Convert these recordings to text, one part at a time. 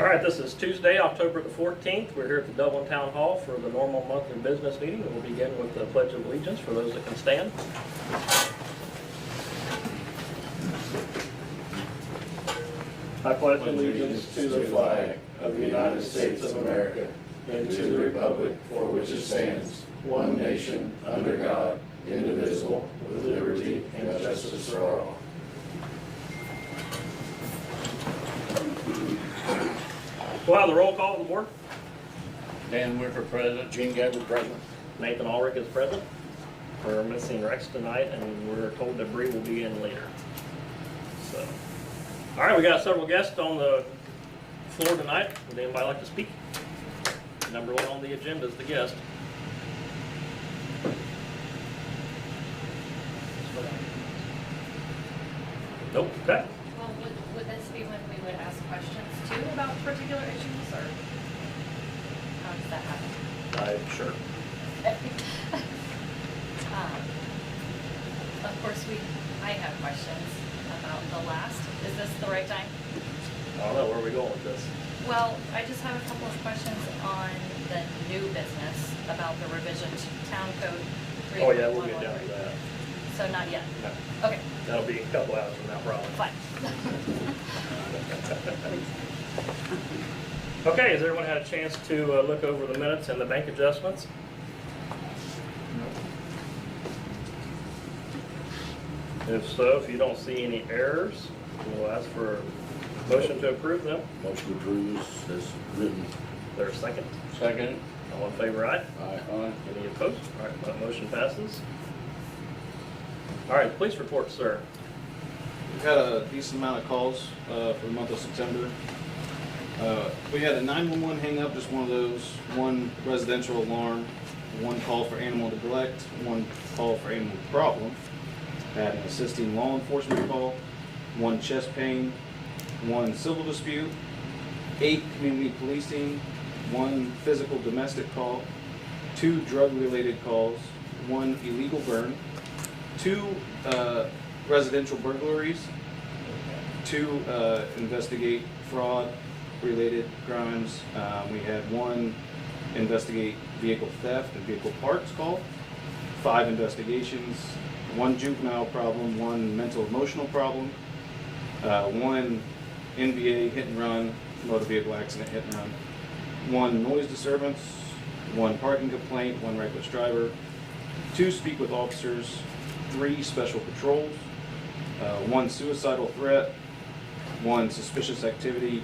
All right, this is Tuesday, October the 14th. We're here at the Dublin Town Hall for the normal monthly business meeting. We'll begin with the Pledge of Allegiance for those that can stand. I pledge allegiance to the flag of the United States of America and to the republic for which it stands, one nation, under God, indivisible, with liberty and justice for all. We'll have the roll call of the board. Dan Whipper, President. Gene Gabbard, President. Nathan Ulrich is present. We're missing Rex tonight, and we're told that Bree will be in later. So, all right, we got several guests on the floor tonight. Would anybody like to speak? Number one on the agenda is the guest. Nope. Okay. Well, would this be when we would ask questions too about particular issues, or how does that happen? Sure. Of course, I have questions about the last. Is this the right time? I don't know, where are we going with this? Well, I just have a couple of questions on the new business about the revision to town code. Oh yeah, we'll get down to that. So not yet? No. Okay, That'll be a couple hours from now, probably. fine. Okay, has everyone had a chance to look over the minutes and the bank adjustments? If so, if you don't see any errors, we'll ask for a motion to approve them. Motion approved as written. Is there a second? Second. All in favor, aye? Aye. Aye. Any opposed? All right, that motion passes. All right, police report, sir. We've had a decent amount of calls for the month of September. We had a 911 hang up, just one of those, one residential alarm, one call for animal neglect, one call for animal problem. Had an assisting law enforcement call, one chest pain, one civil dispute, 8 community policing, one physical domestic call, 2 drug-related calls, 1 illegal burn, 2 residential burglaries, 2 investigate fraud-related crimes. We had 1 investigate vehicle theft and vehicle parts call, 5 investigations, 1 juvenile problem, 1 mental emotional problem, 1 NBA hit and run, motor vehicle accident hit and run, 1 noise disturbance, 1 parking complaint, 1 reckless driver, 2 speak with officers, 3 special patrols, 1 suicidal threat, 1 suspicious activity,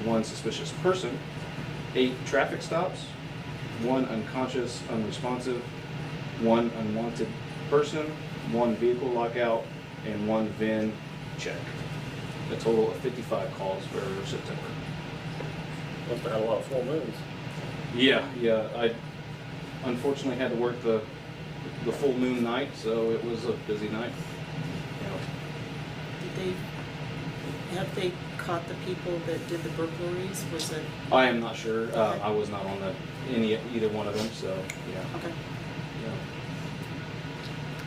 1 suspicious person, 8 traffic stops, 1 unconscious, unresponsive, 1 unwanted person, 1 vehicle lockout, and 1 VIN check. A total of 55 calls for September. Must have had a lot of full moons. Yeah. I unfortunately had to work the full moon night, so it was a busy night. Have they caught the people that did the burglaries? Was it? I am not sure. Okay. I was not on either one of them, so yeah. Okay.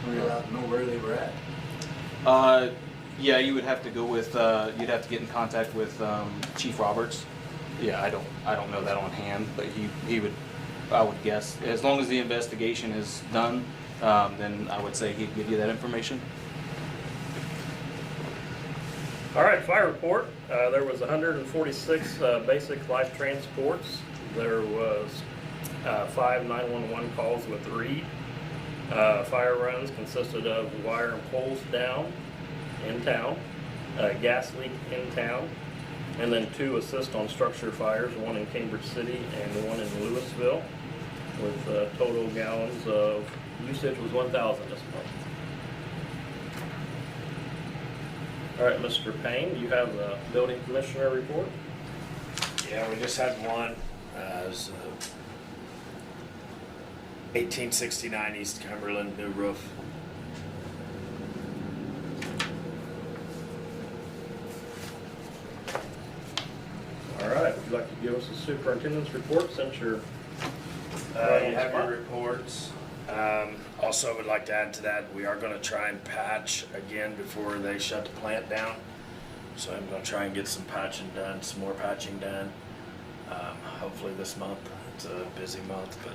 Were you allowed to know where they were at? Yeah, you would have to go with. You'd have to get in contact with Chief Roberts. Yeah, I don't know that on hand, but he would. I would guess as long as the investigation is done, then I would say he'd give you that information. All right, fire report. There was 146 basic life transports. There was 5 911 calls with Reed. Fire runs consisted of wire and poles down in town, gas leak in town, and then 2 assist on structure fires, 1 in Cambridge City and 1 in Louisville, with total gallons of usage was 1,000 this month. All right, Mr. Payne, you have the building commissioner report. Yeah, we just had one. It was 1869 East Cumberland, new roof. All right, would you like to give us a superintendent's report since you're You have your reports. Also would like to add to that, we are going to try and patch again before they shut the plant down. So I'm gonna try and get some patching done, some more patching done. Hopefully this month. It's a busy month, but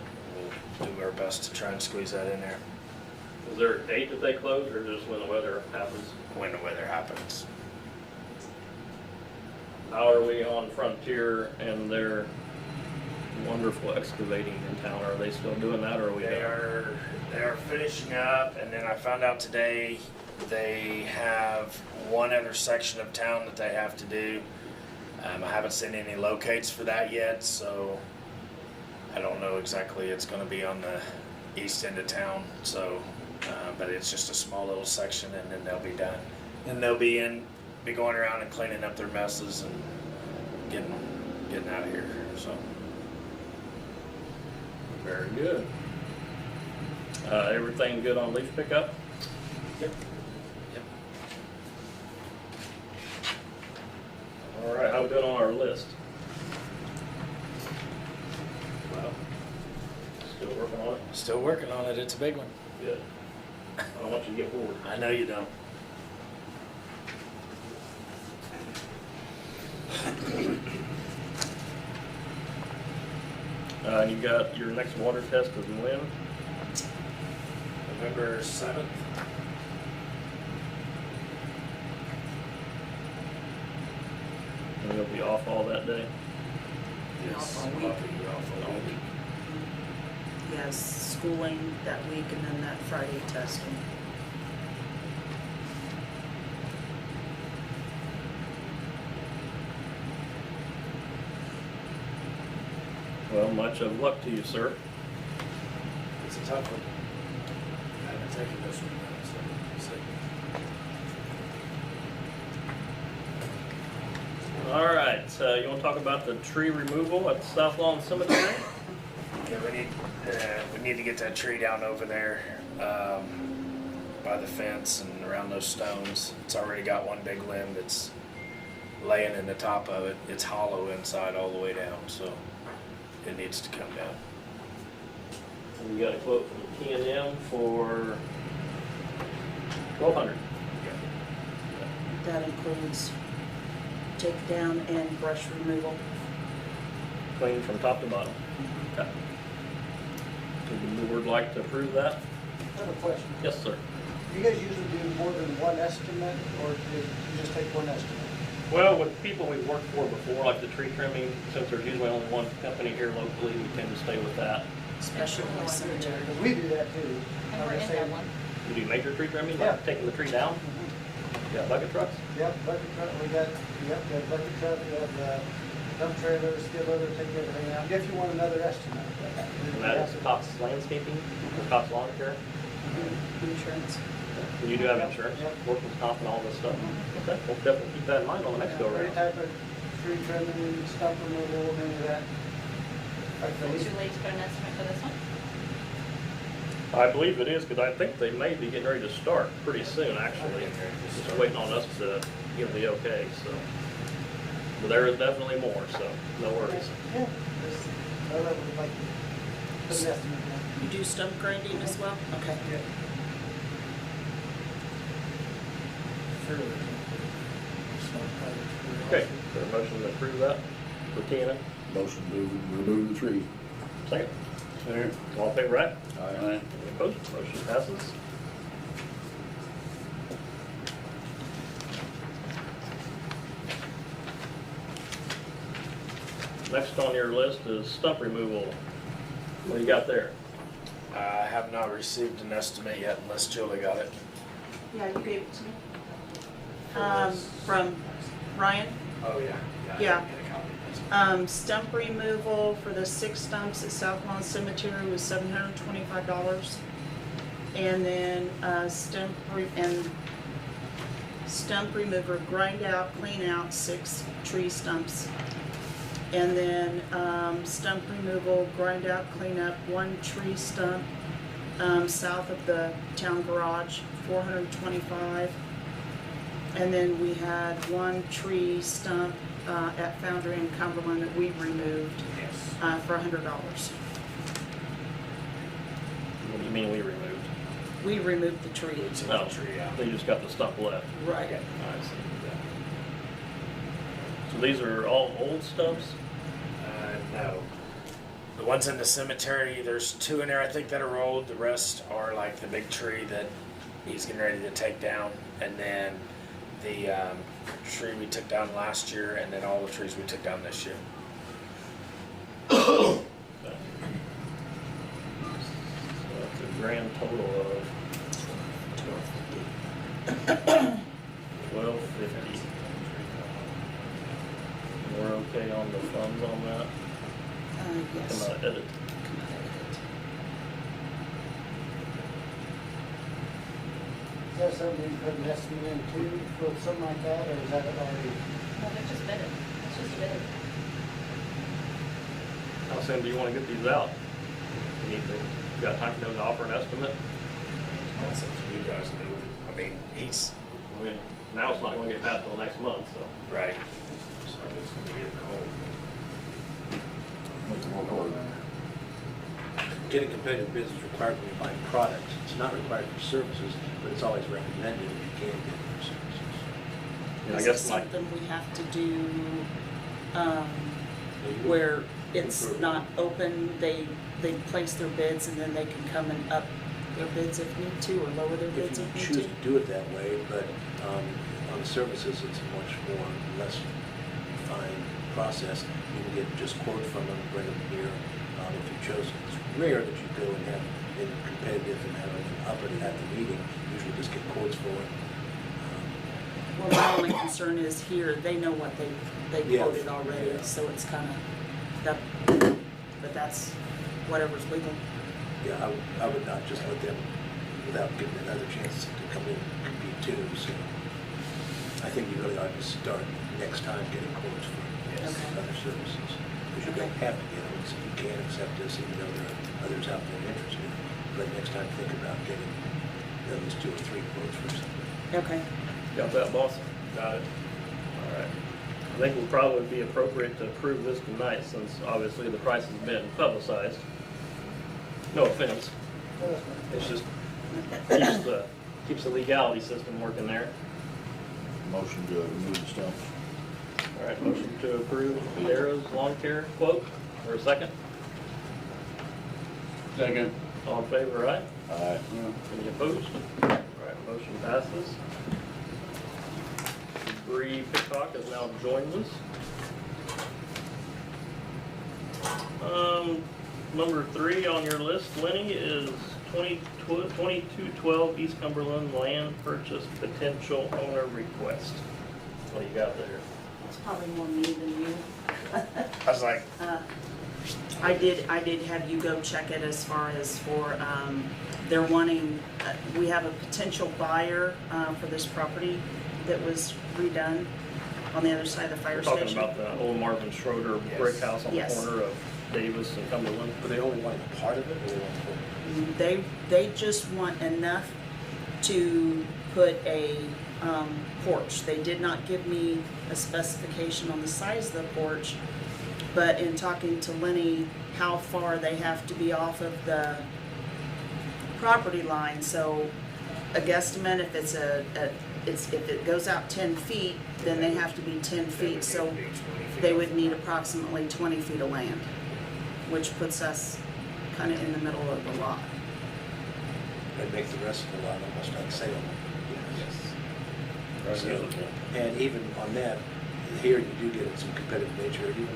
we'll do our best to try and squeeze that in there Is there a date that they close, or just when the weather happens? when the weather happens. How are we on Frontier and their wonderful excavating in town? Are they still doing that, or are we They are finishing up, and then I found out today they have one other section of town that they have to do. I haven't seen any locates for that yet, so I don't know exactly. It's going to be on the east end of town, so but it's just a small little section, and then they'll be done. And they'll be going around and cleaning up their messes and getting out of here. So Very good. Everything good on leaf pickup? Yep. All right, how we doing on our list? Well, still working on it? Still working on it. It's a big one. Good. I don't want you to get bored. I know you don't. And you got your next water test is when? November 7th. And you'll be off all that day? Yes. Off all week. I'll be off all week. He has schooling that week and then that Friday testing. Well, much of luck to you, sir. It's a tough one. I haven't taken this one yet, so we'll see. All right, you want to talk about the tree removal at the South Lawn Cemetery? Yeah, we need to get that tree down over there by the fence and around those stones. It's already got one big limb that's laying in the top of it. It's hollow inside all the way down, so it needs to come down. And you got a quote from T&M for $1,200. That includes takedown and brush removal. Clean from top to bottom. Okay. Would the board like to approve that? I have a question. Yes, sir. Do you guys usually do more than one estimate, or do you just take one estimate? Well, with people we've worked for before, like the tree trimming, since there's usually only one company here locally, we tend to stay with that. Especially in the cemetery. Because we do that too. And I'm we're just in saying- Dublin. You do major tree trimming, Yeah. like taking the tree down? Yeah, bucket trucks? Yep, bucket truck, we got bucket truck, we have the dump trailer, skid loader, take everything out. If you want another estimate. And that is Cox Landscaping, or Cox Lawn Care? Insurance. And you do have insurance, Yep. workman's comp and all this stuff? Okay, we'll definitely keep that in mind on the next go Any around. type of tree trimming, stump removal, any of that. Is it too late to put an estimate for this one? I believe it is, because I think they may be getting ready to start pretty soon, actually. Just waiting on us to give the okay, so. But there is definitely more, so no worries. Yeah, just, I would like to put an estimate down. You do stump grinding as well? Okay. Yeah. Okay, is there a motion to approve that for Tina? Motion to remove the tree. Second. All in favor, right? Aye. Any opposed? Motion passes. Next on your list is stump removal. What do you got there? I have not received an estimate yet unless Julie got it. Yeah, you gave it to me. From Ryan. Oh, yeah. Yeah. I didn't get a copy of this. Stump removal for the 6 stumps at South Lawn Cemetery was $725. And then stump remover, grind out, clean out 6 tree stumps. And then stump removal, grind out, clean up 1 tree stump south of the town garage, $425. And then we had 1 tree stump at Foundry in Cumberland that we removed for $100. What do you mean we removed? We removed the tree. Took No, the tree out. they just got the stump left. Right. I see. So these are all old stumps? No. The ones in the cemetery, there's 2 in there I think that are old. The rest are like the big tree that he's getting ready to take down. And then the tree we took down last year, and then all the trees we took down this year. Okay. So that's a grand total of $1,250. We're okay on the funds on that? Yes. Come out edit. Is that something you put an estimate in too, for something like that, or is that already? No, they're just bidding. It's just a bid. How soon do you want to get these out? You need to, you got time to offer an estimate? That's up to you guys. I mean, he's I mean, now it's not going to get passed until next month, so. right. So it's going to be getting cold. What's the more color? Getting competitive bids is required when you're buying products. It's not required for services, but it's always recommended if you can get it for services. And I Is guess it my, something we have to do, where it's not open, they place their bids and then they can come and up their bids if need to, or lower their If bids you if need choose to? to do it that way, but on the services, it's a much more, less refined process. You can get just quotes from them, bring them here if you chose. It's rare that you go and have it competitive and have it up at the meeting. Usually just get quotes for it. Well, my only concern is here, they know what they Yeah, quoted already, yeah. so it's kind of, that, but that's whatever's legal. Yeah, I would not just let them, without giving them another chance to come in and compete too. So I think you really ought to start next time getting quotes for Okay. other services. Because you don't have to get them, so you can accept this even though there are others out there interested. But next time think about getting at least 2 or 3 quotes for something. Okay. got that, boss? Got it. All right. I think it would probably be appropriate to approve this tonight since obviously the price has been publicized. No offense. It's just keeps the legality system working there. Motion to remove the stumps. All right, motion to approve Darrow's lawn care quote, or a second? Second. All in favor, aye? Aye. Any opposed? All right, motion passes. Bree Pitcock has now joined us. Number 3 on your list, Lenny, is 2212 East Cumberland land purchase potential owner request. What do you got there? It's probably more me than you. I was like, I did have you go check it as far as for, they're wanting, we have a potential buyer for this property that was redone on the other side of the fire Talking station. about the old Marvin Schroeder Yes. brick house on the Yes. corner of Davis and Cumberland. But they only want a part of it, or they want the whole? They just want enough to put a porch. They did not give me a specification on the size of the porch, but in talking to Lenny, how far they have to be off of the property line. So a guesstimate, if it's if it goes out 10 feet, then they have to be 10 feet. So they would need approximately 20 feet of land, which puts us kind of in the middle of the lot. They'd make the rest of the lot almost unsaleable. Right, So, there's a- and even on that, here you do get some competitive nature. Even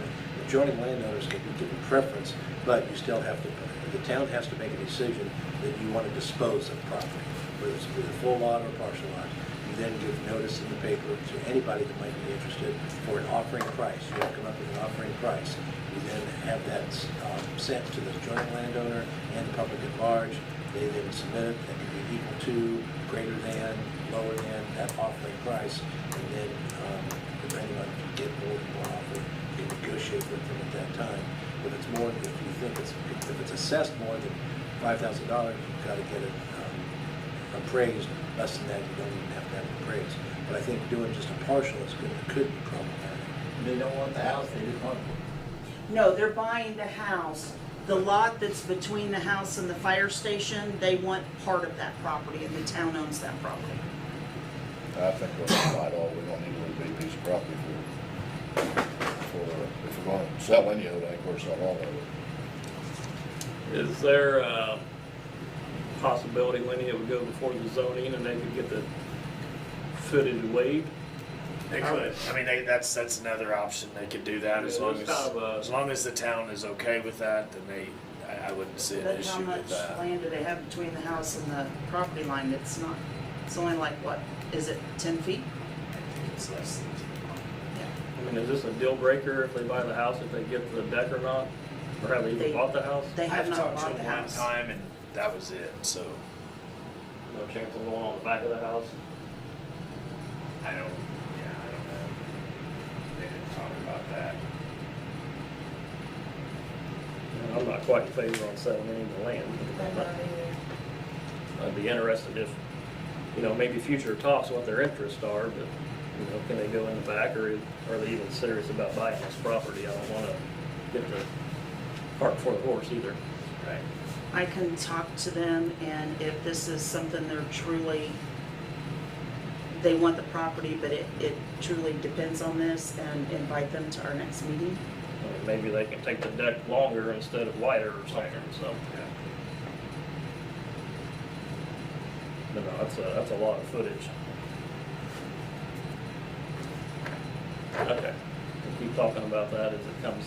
adjoining landowners can be given preference, but you still have to, the town has to make a decision that you want to dispose of property, whether it's with a full lot or partial lot. You then give notice in the paper to anybody that might be interested for an offering price. You have to come up with an offering price. You then have that sent to the adjoining landowner and the public at large. They then submit it, that can be equal to, greater than, lower than that offering price, and then depending on if you get more offer, you can negotiate with them at that time. If it's more, if you think if it's assessed more than $5,000, you've got to get it appraised. Less than that, you don't even have to have it appraised. But I think doing just a partial is good. It could be problematic. They don't want the house, they just want. No, they're buying the house. The lot that's between the house and the fire station, they want part of that property, and the town owns that property. I think we'll provide all, we don't need a little bitty piece of property for If we're gonna sell any of it, I think we're selling all of it. Is there a possibility, Lenny, it would go before the zoning and they could get the footage waived? They could. I mean, that's another option. They could do that as Yeah, long it's as kind of a- as long as the town is okay with that. Then I wouldn't see an But how issue much with that. land do they have between the house and the property line? It's not, it's only like, what, is it 10 feet? It's less than I mean, is this a deal breaker if they buy the house, if they get the deck or not? Or have they even They- bought the house? They have I've not talked bought to the them one house. time, and that was it. So No chance of going on the back of the house? I don't. Yeah, I don't know. They didn't talk about that. I'm not quite in favor on selling any of the land. I'd be interested if, maybe future talks what their interests are, but, can they go in the back or are they even serious about buying this property? I don't wanna get the cart before the horse either. Right. I can talk to them, and if this is something they're truly, they want the property, but it truly depends on this, and invite them to our next meeting. I mean, maybe they can take the deck longer instead of wider or something, so. But no, that's a lot of footage. Okay, we'll keep talking about that as it comes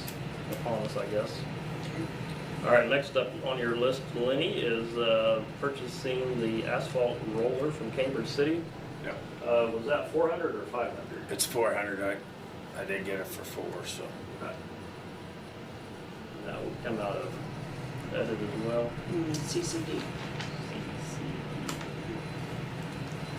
upon us, I guess. All right, next up on your list, Lenny, is purchasing the asphalt roller from Cambridge City. Yeah. Was that 400 or 500? It's 400. I did get it for 4. So. That would come out of edit as well. CCD.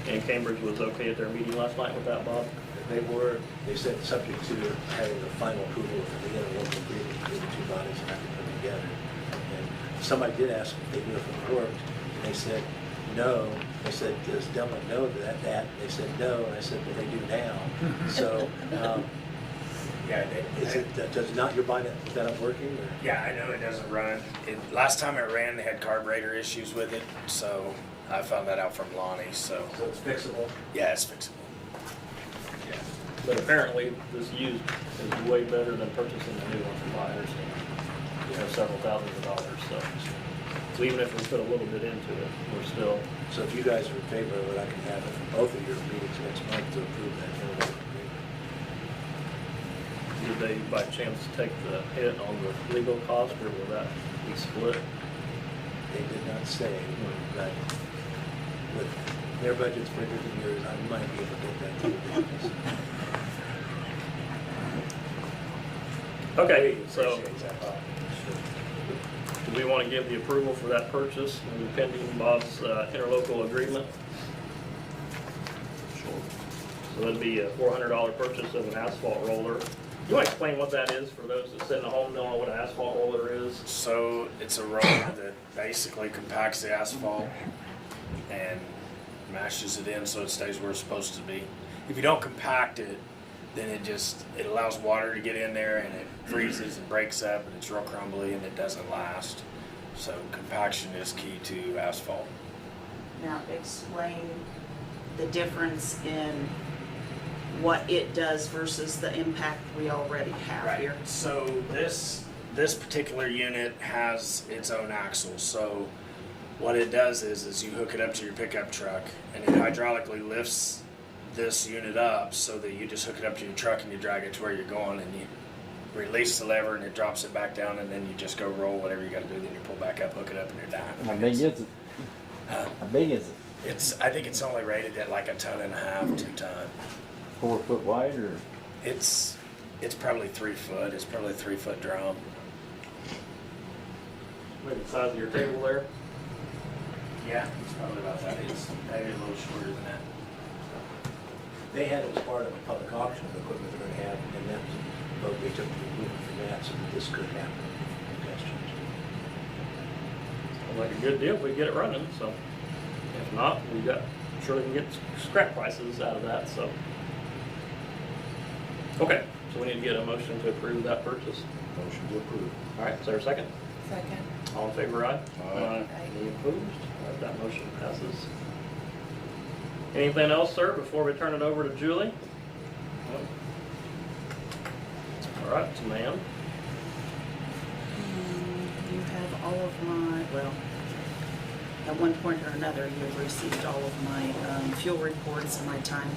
And Cambridge was okay at their meeting last night with that, Bob? They said subject to having the final approval of the interlocal agreement between the two bodies and have to put together. And somebody did ask if they knew if it worked, and they said no. They said, does Dublin know that? They said no, and I said, well, they do now. So, Yeah. does not your body, is that not working? Or? Yeah, I know it doesn't run. Last time it ran, they had carburetor issues with it, so I found that out from Lonnie. So So it's fixable? yeah, it's fixable. Yeah. But apparently, this used is way better than purchasing a new one from my understanding. Several thousands of dollars, so even if we put a little bit into it, we're still. So if you guys are in favor of it, I can have it for both of your meetings next month to approve that interlocal agreement. Did they by chance take the hit on the legal cost, or will that be split? They did not say, but with their budget's bigger than yours, I might be able to get that to you. Okay, so Appreciate that, Bob. do we want to give the approval for that purchase and pending Bob's interlocal agreement? Sure. So that'd be a $400 purchase of an asphalt roller. You want to explain what that is for those that sit in the home don't know what an asphalt roller is? So it's a roller that basically compacts the asphalt and mashes it in so it stays where it's supposed to be. If you don't compact it, then it allows water to get in there and it freezes and breaks up and it's real crumbly and it doesn't last. So compaction is key to asphalt. Now explain the difference in what it does versus the impact we already have here. So this particular unit has its own axle. So what it does is you hook it up to your pickup truck and it hydraulically lifts this unit up so that you just hook it up to your truck and you drag it to where you're going and you release the lever and it drops it back down and then you just go roll whatever you got to do. Then you pull back up, hook it up, and you're done. How big is it? How big is it? I think it's only rated at like 1.5 tons, 2 ton. 4 foot wide or? It's probably 3 foot. It's probably a 3 foot drum. Maybe the size of your table there? Yeah, it's probably about that. It's maybe a little shorter than that. They had it as part of a public auction of equipment they're gonna have, and then, but we took the movement from that, so that this could happen. if that's changed. Sounds like a good deal if we get it running, so. If not, sure we can get scrap prices out of that, so. Okay, so we need to get a motion to approve that purchase. Motion to approve. All right, is there a second? Second. All in favor, aye? Aye. Any opposed? All right, that motion passes. Anything else, sir, before we turn it over to Julie? All right, to ma'am. You have all of my, well, at one point or another, you have received all of my fuel reports and my time.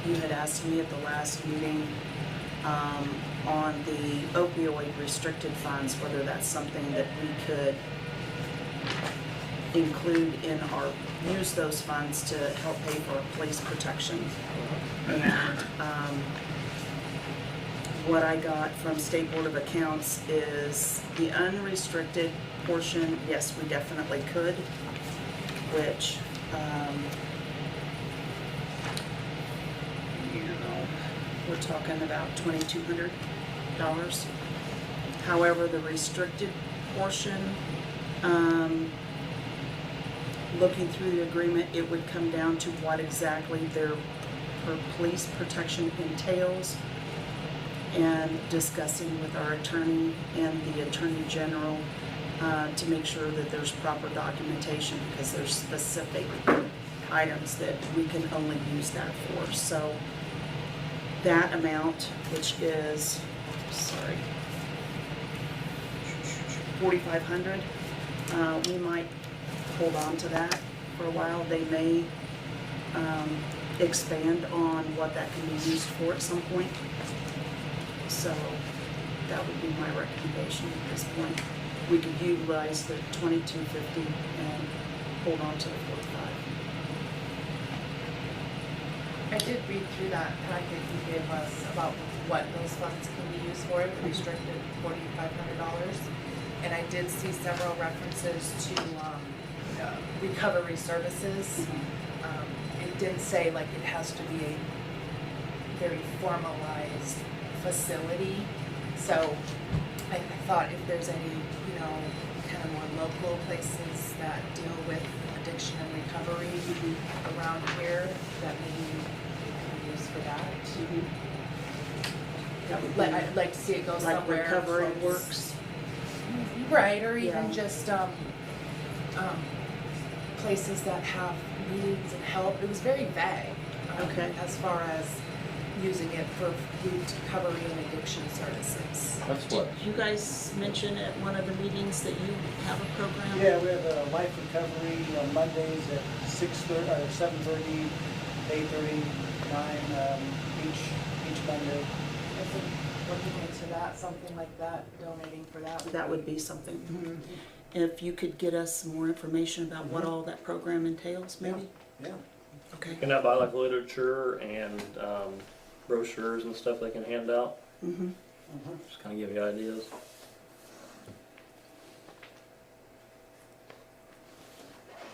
You had asked me at the last meeting on the opioid restricted funds, whether that's something that we could include in our, use those funds to help pay for police protection. And what I got from State Board of Accounts is the unrestricted portion, yes, we definitely could, which, you know, we're talking about $2,200. However, the restricted portion, looking through the agreement, it would come down to what exactly their police protection entails, and discussing with our attorney and the Attorney General to make sure that there's proper documentation, because there's specific items that we can only use that for. So that amount, which is, sorry, $4,500, we might hold on to that for a while. They may expand on what that can be used for at some point. So that would be my recommendation at this point. We could utilize the $2,250 and hold on to the $45. I did read through that packet you gave us about what those funds can be used for, the restricted $4,500. And I did see several references to recovery services. It didn't say like it has to be a very formalized facility. So I thought if there's any, you know, kind of more local places that deal with addiction and recovery around here, that maybe it can be used for that. I'd like to see it go Like somewhere. Recovery close. Works. Right, or even Yeah. just places that have needs and help. It was very vague Okay. as far as using it for recovery and addiction services. That's what, Did you guys mention at one of the meetings that you have a program? Yeah, we have a life recovery on Mondays at 6:30, or 7:30, 8:30, 9, each Monday. If we're looking into that, something like that, donating for that. That would be something. If you could get us some more information about what all that program entails, maybe? Yeah. Okay. Can that buy like literature and brochures and stuff they can hand out? Mm-hmm. Just kind of give you ideas.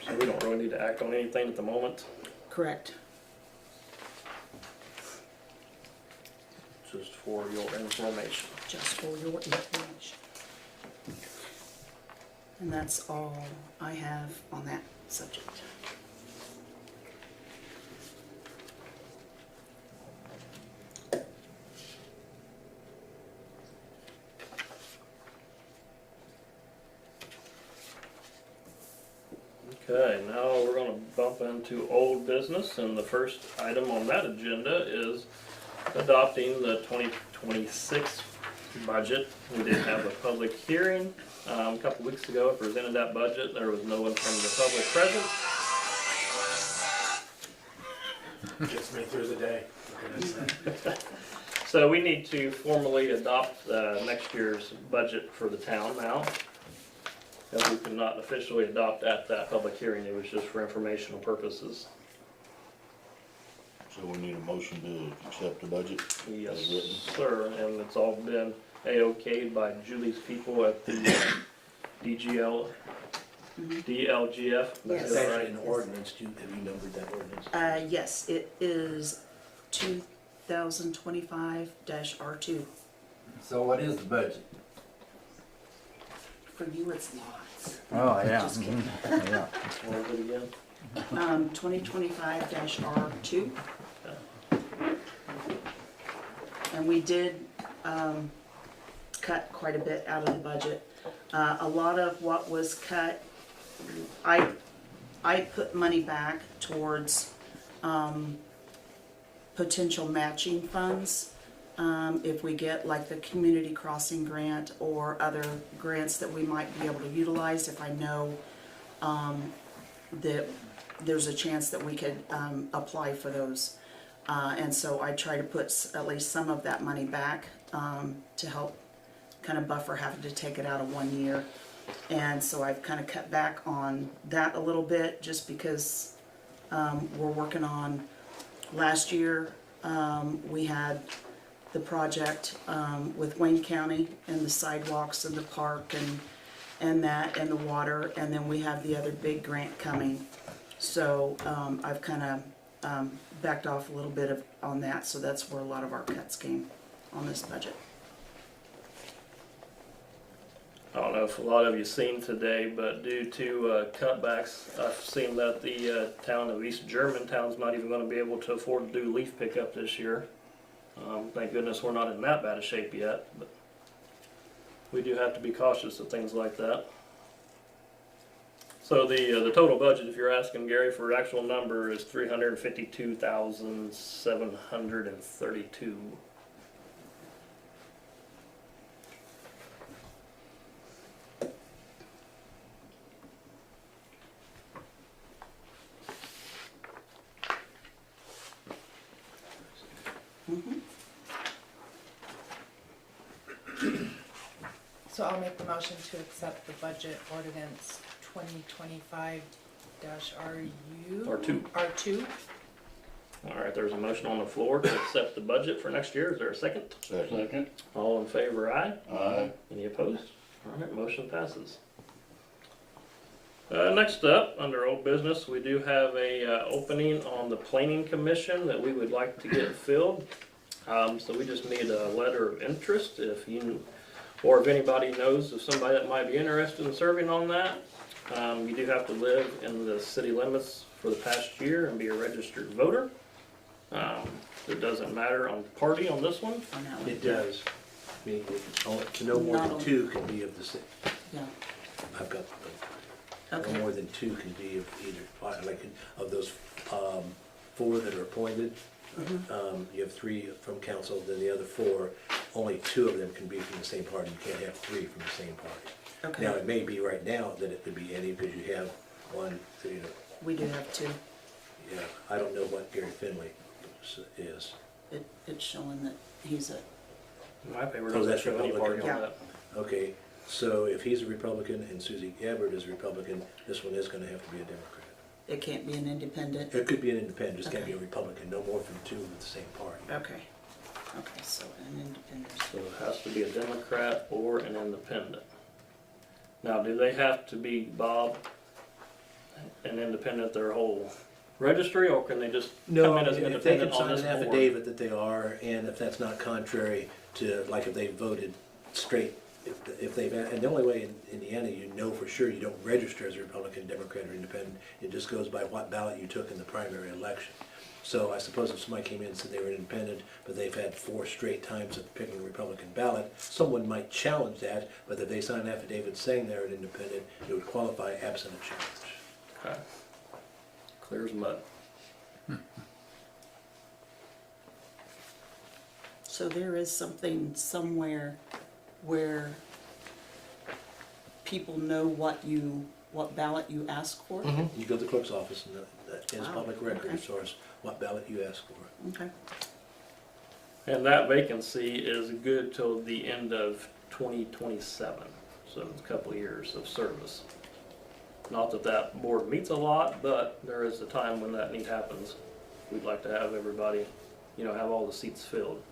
So we don't really need to act on anything at the moment, Correct. just for your information. Just for your information. And that's all I have on that subject. Okay, now we're gonna bump into old business, and the first item on that agenda is adopting the 2026 budget. We did have a public hearing a couple weeks ago, presented that budget. There was no one from the public present. Gets me through the day. So we need to formally adopt next year's budget for the town now. As we could not officially adopt at that public hearing, it was just for informational purposes. So we need a motion to accept the budget Yes, as written. sir, and it's all been A-okayed by Julie's people at the DLGF. Yes. That's It's it, actually right? an ordinance, have you numbered that ordinance? Yes, it is 2025-R2. so what is the budget? For you, it's lots. Oh, yeah. Just kidding. Yeah. What was it again? 2025-R2. And we did cut quite a bit out of the budget. A lot of what was cut, I put money back towards potential matching funds. If we get like the community crossing grant or other grants that we might be able to utilize, if I know that there's a chance that we could apply for those. And so I try to put at least some of that money back to help kind of buffer having to take it out of 1 year. And so I've kind of cut back on that a little bit just because we're working on, last year we had the project with Wayne County and the sidewalks and the park and that and the water, and then we have the other big grant coming. So I've kind of backed off a little bit on that, so that's where a lot of our cuts came on this budget. I don't know if a lot of you seen today, but due to cutbacks, I've seen that the town of East Germantown's not even going to be able to afford to do leaf pickup this year. Thank goodness we're not in that bad a shape yet, but we do have to be cautious of things like that. So the total budget, if you're asking Gary for an actual number, is $352,732. So I'll make the motion to accept the budget ordinance 2025-RU. R2. R2. All right, there's a motion on the floor to accept the budget for next year. Is there a second? Second. All in favor, aye? Aye. Any opposed? All right, motion passes. Next up, under old business, we do have a opening on the planning commission that we would like to get filled. So we just need a letter of interest if you, or if anybody knows of somebody that might be interested in serving on that. You do have to live in the city limits for the past year and be a registered voter. It doesn't matter on party on this one. On that one. It does. I mean, no more Not than on- 2 can be of the same. Yeah, I've got, no okay. more than 2 can be of either, like, of those 4 that are appointed. You have 3 from council, then the other 4, only 2 of them can be from the same party. You can't have 3 from the same party. Okay, Now, it may be right now that it could be any, because you have 1, you know, we do have 2. yeah, I don't know what Gary Finley is. It's showing that he's a, My paper Oh, doesn't that's show any party on Republican. that. Okay, so if he's a Republican and Susie Gabbard is a Republican, this one is gonna have to be a Democrat. it can't be an independent. It could be an independent, just can't be a Okay. Republican, no more than 2 with the same party. Okay, okay, so an independent. So it has to be a Democrat or an independent. Now, do they have to be, Bob, an independent their whole registry, or can they just No, come in as if they can independent on sign this an board? affidavit that they are, and if that's not contrary to, like if they voted straight, if they've, and the only way in Indiana you know for sure you don't register as a Republican, Democrat, or Independent, it just goes by what ballot you took in the primary election. So I suppose if somebody came in and said they were independent, but they've had 4 straight times of picking a Republican ballot, someone might challenge that, but if they sign an affidavit saying they're an independent, it would qualify absent a challenge. Okay. Clear as mud. So there is something somewhere where people know what ballot you ask for? You go to the clerk's office and that is Wow, public record okay. as far as what ballot you ask for. Okay, And that vacancy is good till the end of 2027, so it's a couple of years of service. Not that that board meets a lot, but there is a time when that need happens. We'd like to have everybody, have all the seats filled.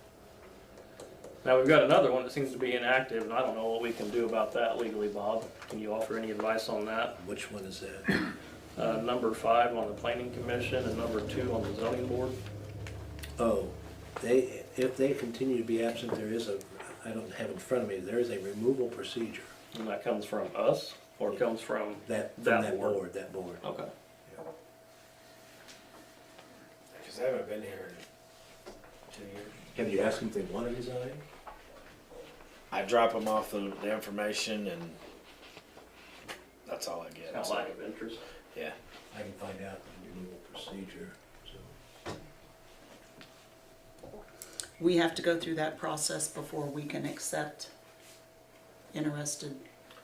Now, we've got another one that seems to be inactive, and I don't know what we can do about that legally, Bob. Can you offer any advice on that? Which one is that? Number 5 on the planning commission and number 2 on the zoning board. Oh, if they continue to be absent, there is I don't have it in front of me, there is a removal procedure. And that comes from us, or comes from That board. Okay. Because I haven't been here in 2 years. Have you asked them if they want to resign? I drop them off the information and that's all I get. Kind of lack of interest. Yeah. I can find out the removal procedure, so. we have to go through that process before we can accept interested.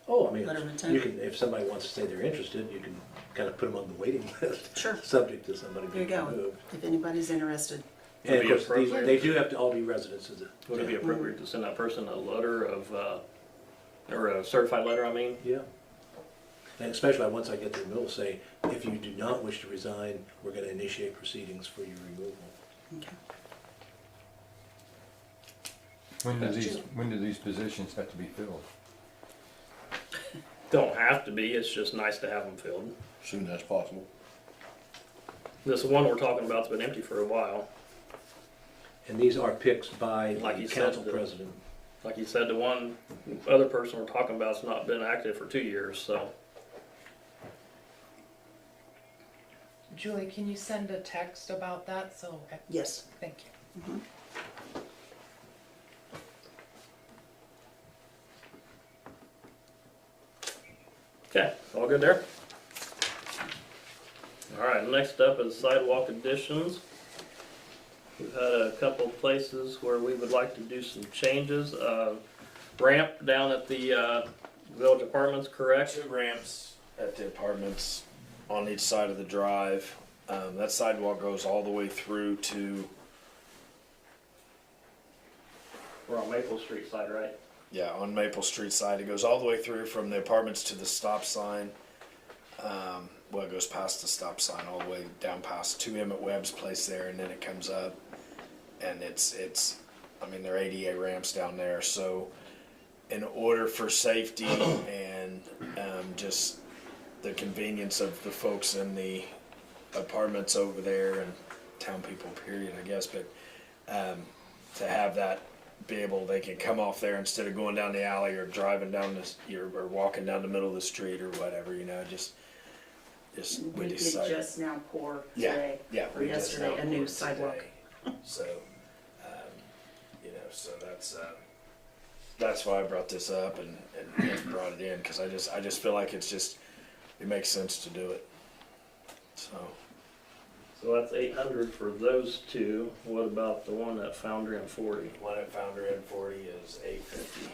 Oh, I mean, Letter of intent. you can, if somebody wants to say they're interested, you can kind of put them on the waiting list. Sure. Subject to somebody There you being go. removed. If anybody's interested. And of Would it be course, appropriate? they do have to all be residents of the. Would it be appropriate to send that person a letter of, or a certified letter, I mean? Yeah. And especially once I get the removal, say, if you do not wish to resign, we're gonna initiate proceedings for your removal. Okay. When do these positions have to be filled? Don't have to be, it's just nice to have them filled. Soon as possible. This one we're talking about's been empty for a while. And these are picks by Like the you council said, president. Like you said, the one other person we're talking about's not been active for 2 years, so. Julie, can you send a text about that? So, Yes. thank you. Okay, all good there? All right, next up is sidewalk additions. We've had a couple places where we would like to do some changes. Ramp down at the village apartments, correct? 2 ramps at the apartments on each side of the drive. That sidewalk goes all the way through to, We're on Maple Street side, right? yeah, on Maple Street side. It goes all the way through from the apartments to the stop sign. Well, it goes past the stop sign all the way down past 2 Emmett Webb's place there, and then it comes up. And it's, I mean, there are ADA ramps down there, so in order for safety and just the convenience of the folks in the apartments over there and town people, period, I guess, but to have that be able, they can come off there instead of going down the alley or driving down this, or walking down the middle of the street or whatever, you know, just We did decided. just now pour Yeah, today, yeah, or we just yesterday, now a new poured sidewalk. today. So, you know, so that's why I brought this up and brought it in, cause I just feel like it makes sense to do it. So that's 800 for those two. What about the one at Foundry and 40? One at Foundry and 40 is $850.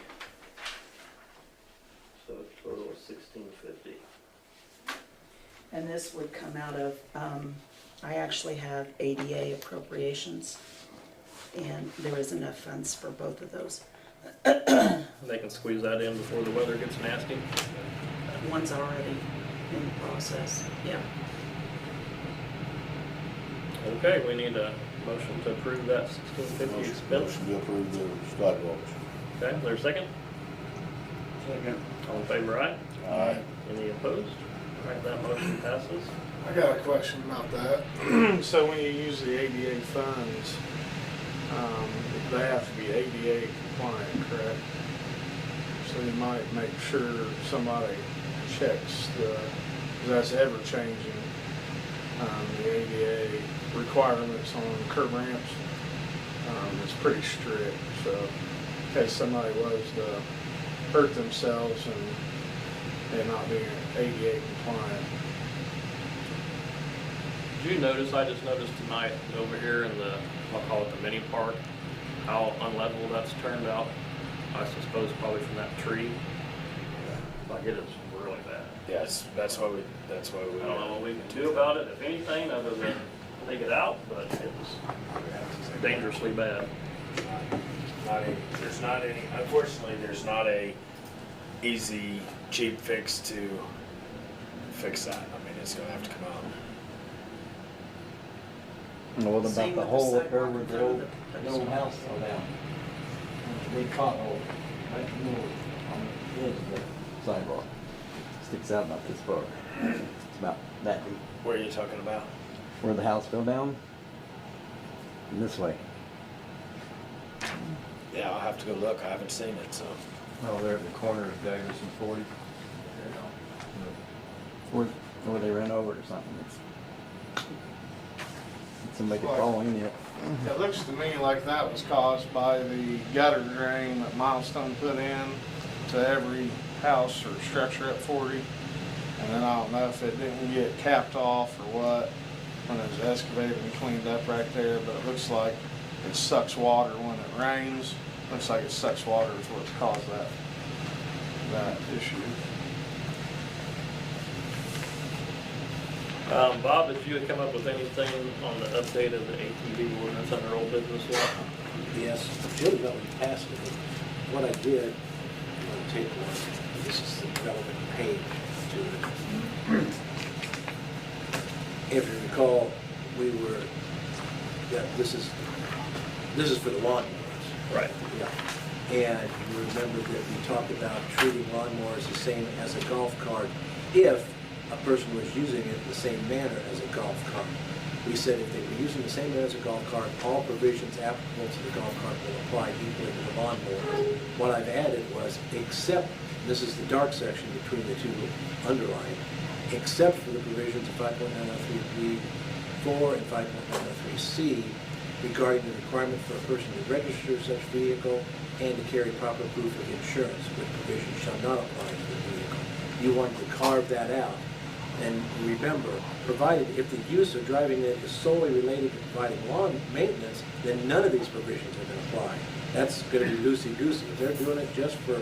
So a total of 1650. And this would come out of, I actually have ADA appropriations, and there is enough funds for both of those. They can squeeze that in before the weather gets nasty. One's already in the process, yeah. Okay, we need a motion to approve that 1650 expense. Motion to approve the sidewalks. Okay, is there a second? Second. All in favor, aye? Aye. Any opposed? All right, that motion passes. I got a question about that. So when you use the ADA funds, they have to be ADA compliant, correct? So you might make sure somebody checks because that's ever changing, the ADA requirements on curb ramps. It's pretty strict, so in case somebody was to hurt themselves and not being ADA compliant. Did you notice, I just noticed tonight over here in the, I'll call it the mini park, how unlevel that's turned out? I suppose probably from that tree. Like it is really bad. Yes, that's why we. I don't know what we can do about it, if anything, other than take it out, but it's dangerously bad. Unfortunately, there's not a easy, cheap fix to fix that. I mean, it's gonna have to come out. What Same about the with hole up there sidewalk where in the front of old, the the old house fell down? Big pothole, right in the middle, on the edge of the sidewalk. Sticks out about this far. It's about that deep. What are you talking about? Where the house fell down? And this way. Yeah, I'll have to go look. I haven't seen it, so. Oh, there at the corner of Davis and 40. Where they ran over it or something. Somebody could fall in it. It looks to me like that was caused by the gutter drain that Milestone put in to every house or structure at 40. And then I don't know if it didn't get capped off or what when it was excavated and cleaned up right there, but it looks like it sucks water when it rains. Looks like it sucks water is what caused that issue. Bob, did you come up with anything on the update of the ATV ordinance under old business yet? Yes, Jody got me passed it. What I did, I'm going to take one. This is the relevant page to it. If you recall, this is for the lawnmowers. Right. Yeah. And you remember that we talked about treating lawnmowers the same as a golf cart if a person was using it in the same manner as a golf cart. We said if they were using the same manner as a golf cart, all provisions applicable to the golf cart will apply equally to the lawnmower. What I've added was, except, this is the dark section between the two underlined, except for the provisions of 5.903B4 and 5.903C regarding the requirement for a person to register such vehicle and to carry proper proof of insurance, which provision shall not apply to the vehicle. You wanted to carve that out. And remember, provided if the use of driving it is solely related to providing lawn maintenance, then none of these provisions are going to apply. That's going to be loosey-goosey. If they're doing it just for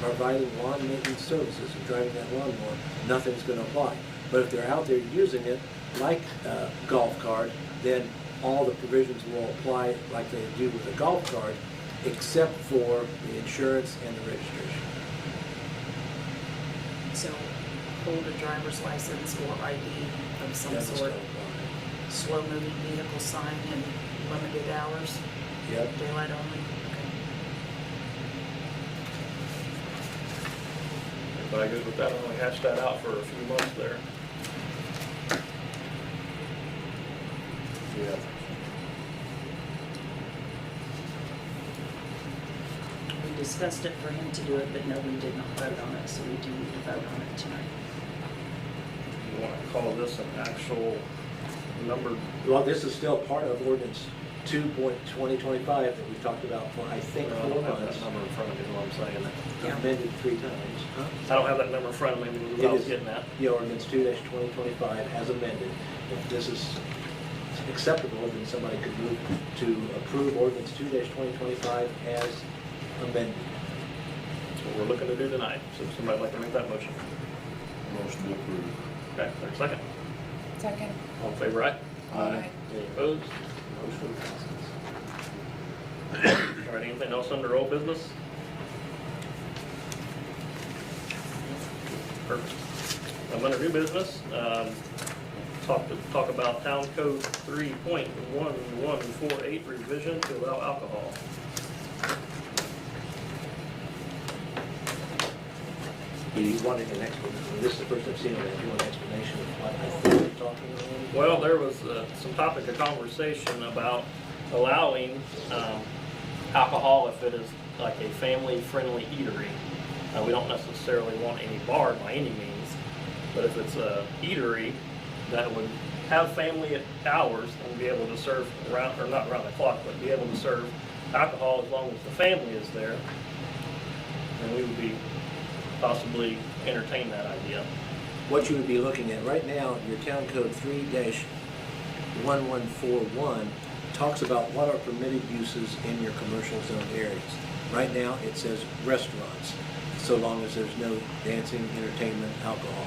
providing lawn maintenance services and driving that lawnmower, nothing's going to apply. But if they're out there using it like a golf cart, then all the provisions will apply like they do with a golf cart, except for the insurance and the registration. So hold a driver's license or ID of some That's sort, still apply. slow-moving vehicle sign and limited hours, Yep. daylight only. Everybody good with that? I only hashed that out for a few months there. Yeah. We discussed it for him to do it, but no, we did not vote on it, so we do need to vote on it tonight. You want to call this an actual number? Well, this is still part of ordinance 2.2025 that we talked about for, I think, I 4 don't have months. that number in front of me, is what I'm saying. Yeah. Amended 3 times. Huh? I don't have that number in front of me, but It I was is getting at. the ordinance 2-2025 as amended. If this is acceptable, then somebody could move to approve ordinance 2-2025 as amended. That's what we're looking to do tonight. So if somebody'd like to make that motion. Motion to approve. Okay, there's a second. Second. All in favor, aye? Aye. Any opposed? Motion passes. All right, anything else under old business? Perfect. Under new business, talk about Town Code 3.1148 revision to allow alcohol. You wanted an explanation. This is the first I've seen of that. You want an explanation of what I think we're talking about? Well, there was some topic of conversation about allowing alcohol if it is like a family-friendly eatery. We don't necessarily want any bar by any means, but if it's a eatery that would have family hours and be able to serve around, or not around the clock, but be able to serve alcohol as long as the family is there, then we would be possibly entertain that idea. What you would be looking at right now, your town code 3-1141 talks about what are permitted uses in your commercial zone areas. Right now, it says restaurants, so long as there's no dancing, entertainment, alcohol.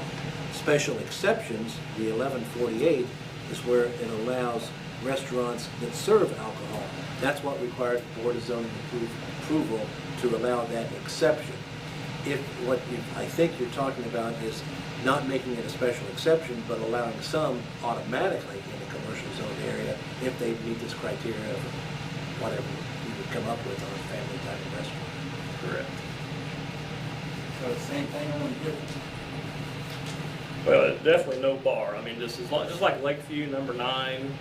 Special exceptions, the 1148, is where it allows restaurants that serve alcohol. That's what required Board of Zoning approval to allow that exception. If what I think you're talking about is not making it a special exception, but allowing some automatically in the commercial zone area if they meet this criteria of whatever you would come up with on a family type of restaurant. Correct. So the same thing, only different. Well, definitely no bar. I mean, just like Lakeview, number 9,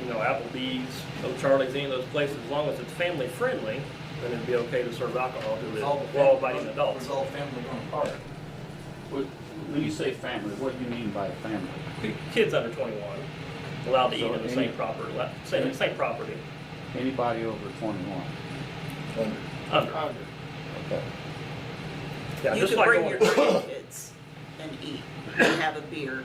Applebee's, O'Charlie's, any of those places, as long as it's family friendly, then it'd be okay to serve alcohol to the law-abiding adults. It's all family going park. When you say family, what do you mean by family? Kids under 21 allowed to eat So in the any- same property. Same property. Anybody over 21? Under. Under. Okay. Yeah, You just could like bring going- your grandkids and eat and have a beer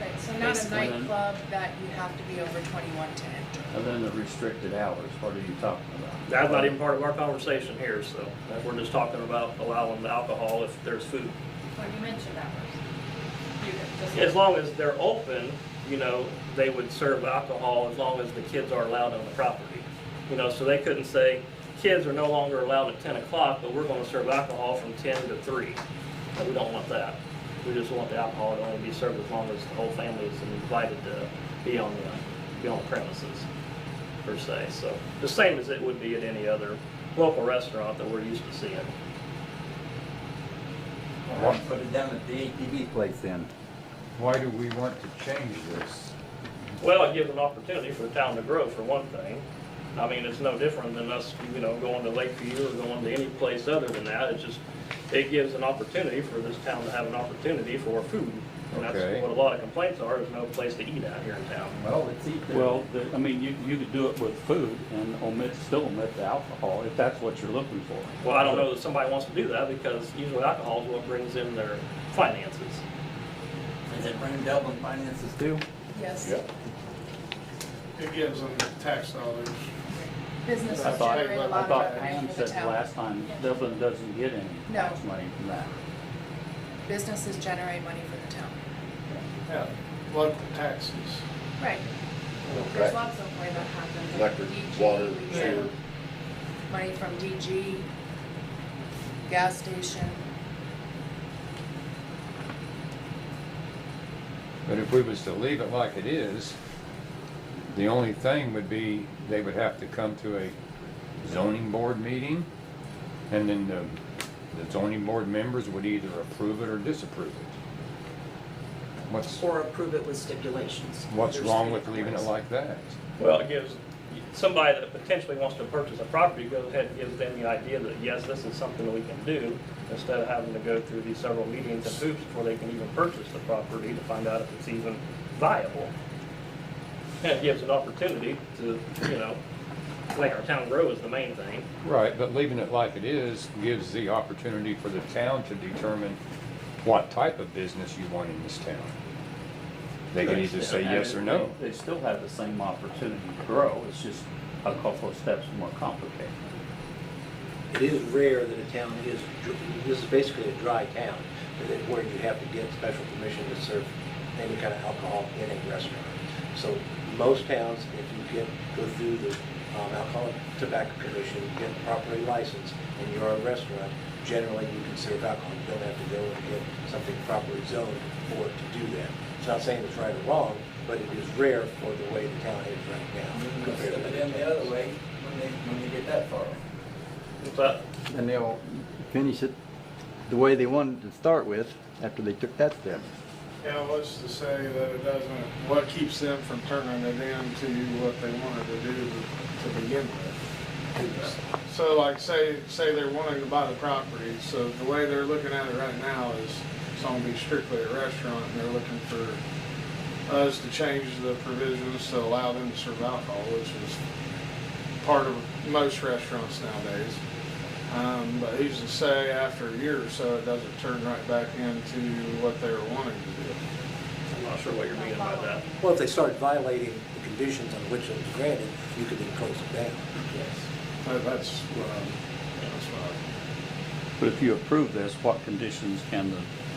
Right, so not a Basically. nightclub that you have to be over 21 to enter. And then the restricted hours, what are you talking about? That's not even part of our conversation here, so we're just talking about allowing the alcohol if there's food. Well, you mentioned hours. You could just. As long as they're open, you know, they would serve alcohol as long as the kids are allowed on the property. You know, so they couldn't say, kids are no longer allowed at 10 o'clock, but we're gonna serve alcohol from 10 to 3. No, we don't want that. We just want the alcohol to only be served as long as the whole family is invited to be on the premises, per se. So, the same as it would be at any other local restaurant that we're used to seeing. Why put it down at the ATV place then? Why do we want to change this? Well, it gives an opportunity for the town to grow, for one thing. I mean, it's no different than us, you know, going to Lakeview or going to any place other than that. It's just, it gives an opportunity for this town to have an opportunity for food. And that's Okay. what a lot of complaints are, there's no place to eat out here in town. Well, let's eat there. Well, I mean, you could do it with food and still omit the alcohol, if that's what you're looking for. Well, I don't know that somebody wants to do that, because usually alcohol is what brings in their finances. Does it bring Dublin finances too? Yes. It gives them tax dollars. Businesses I thought generate a lot of revenue Pam for the said town. last time, Dublin doesn't get any No. tax money from that. Businesses generate money for the town. Yeah, local taxes. Right. There's lots of way that happens. Electric, DG, water, we get sewer. money from DG, gas station. But if we was to leave it like it is, the only thing would be, they would have to come to a zoning board meeting, and then the zoning board members would either approve it or disapprove it. Or approve it with stipulations. What's There's wrong three with leaving it ways. like that? Well, it gives somebody that potentially wants to purchase a property, goes ahead and gives them the idea that, yes, this is something that we can do, instead of having to go through these several meetings and hoops before they can even purchase the property to find out if it's even viable. And it gives an opportunity to, you know, make our town grow is the main thing. Right, but leaving it like it is gives the opportunity for the town to determine what type of business you want in this town. They can either say yes or no. They still have the same opportunity to grow, it's just a couple of steps more complicated. It is rare that a town is, this is basically a dry town, where you have to get special permission to serve any kind of alcohol in a restaurant. So most towns, if you go through the Alcoholic Tobacco Commission, get properly licensed, and you're a restaurant, generally you can serve alcohol. You don't have to go and get something properly zoned for it to do that. It's not saying it's right or wrong, but it is rare for the way the town is right now. compared to But other then the towns. other way, when they get that far. What's that? And they'll finish it the way they wanted to start with after they took that step. Yeah, what's to say that it doesn't, what keeps them from turning it into what they wanted to do to begin with? So like say they're wanting to buy the property, so the way they're looking at it right now is it's gonna be strictly a restaurant, and they're looking for us to change the provisions to allow them to serve alcohol, which is part of most restaurants nowadays. But who's to say after a year or so it doesn't turn right back into what they were wanting to do? I'm not sure what you're meaning by that. Well, if they start violating the conditions on which it was granted, you could then close it down. Yes. That's what But if you approve this, what conditions can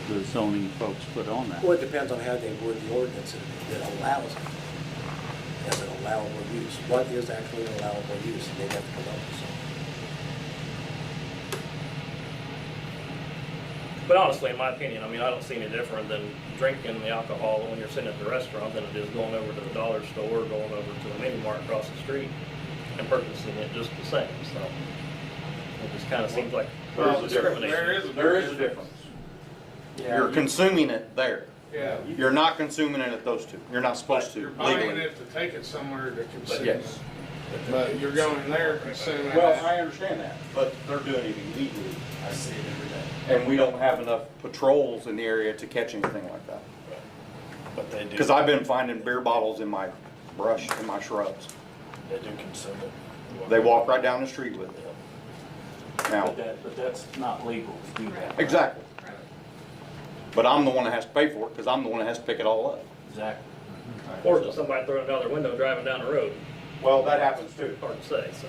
the zoning folks put on that? Well, it depends on how they word the ordinance that allows it as an allowable use. What is actually an allowable use? They'd have to come up with something. But honestly, in my opinion, I mean, I don't see any different than drinking the alcohol when you're sitting at the restaurant than it is going over to the dollar store, going over to a mini mart across the street and purchasing it just the same, so. It just kind of seems like there's discrimination. there is a difference. You're consuming it there. Yeah. You're not consuming it at those two. You're not supposed to You're buying legally. it to take it somewhere to consume Yes. it. But you're going there consuming Well, it. I understand that, but they're doing it illegally. I see it every day. And we don't have enough patrols in the area to catch anything like that. But they do. Because I've been finding beer bottles in my brush, in my shrubs. They do consume it. They walk right down the street with it. Now, But that's not legal to do that. exactly. But I'm the one that has to pay for it, because I'm the one that has to pick it all up. Exactly. Or just somebody throwing it down their window driving down the road. Well, that happens too. Hard to say, so.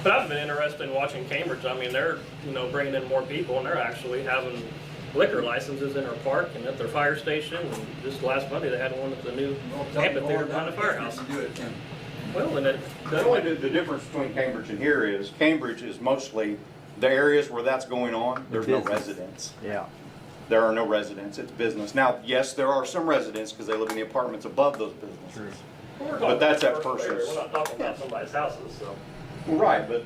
But I've been interested in watching Cambridge. I mean, they're, bringing in more people, and they're actually having liquor licenses in their park and at their fire station. And just last Monday, they had one at the new amphitheater behind the firehouse. Well, and The difference between Cambridge and here is, Cambridge is mostly, the areas where that's going on, there's no residents. Yeah. There are no residents, it's business. Now, yes, there are some residents because they live in the apartments above those businesses. But that's at Purses. We're not talking about somebody's houses, so. Well, right, but,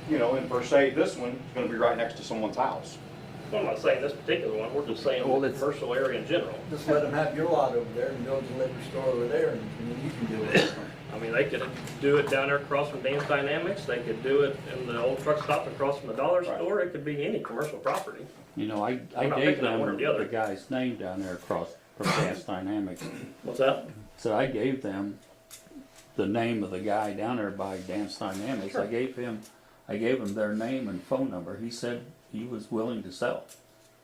and per se, this one is gonna be right next to someone's house. Well, I'm not saying this particular one, we're just saying the commercial area in general. Just let them have your lot over there and build the liquor store over there, and you can deal with it. I mean, they could do it down there across from Dan's Dynamics, they could do it in the old truck stop across from the dollar store, it could be any commercial property. You know, I I'm not gave picking on them one or the other. the guy's name down there across from Gas Dynamics. What's that? So I gave them the name of the guy down there by Dance Dynamics. Sure. I gave him their name and phone number. He said he was willing to sell.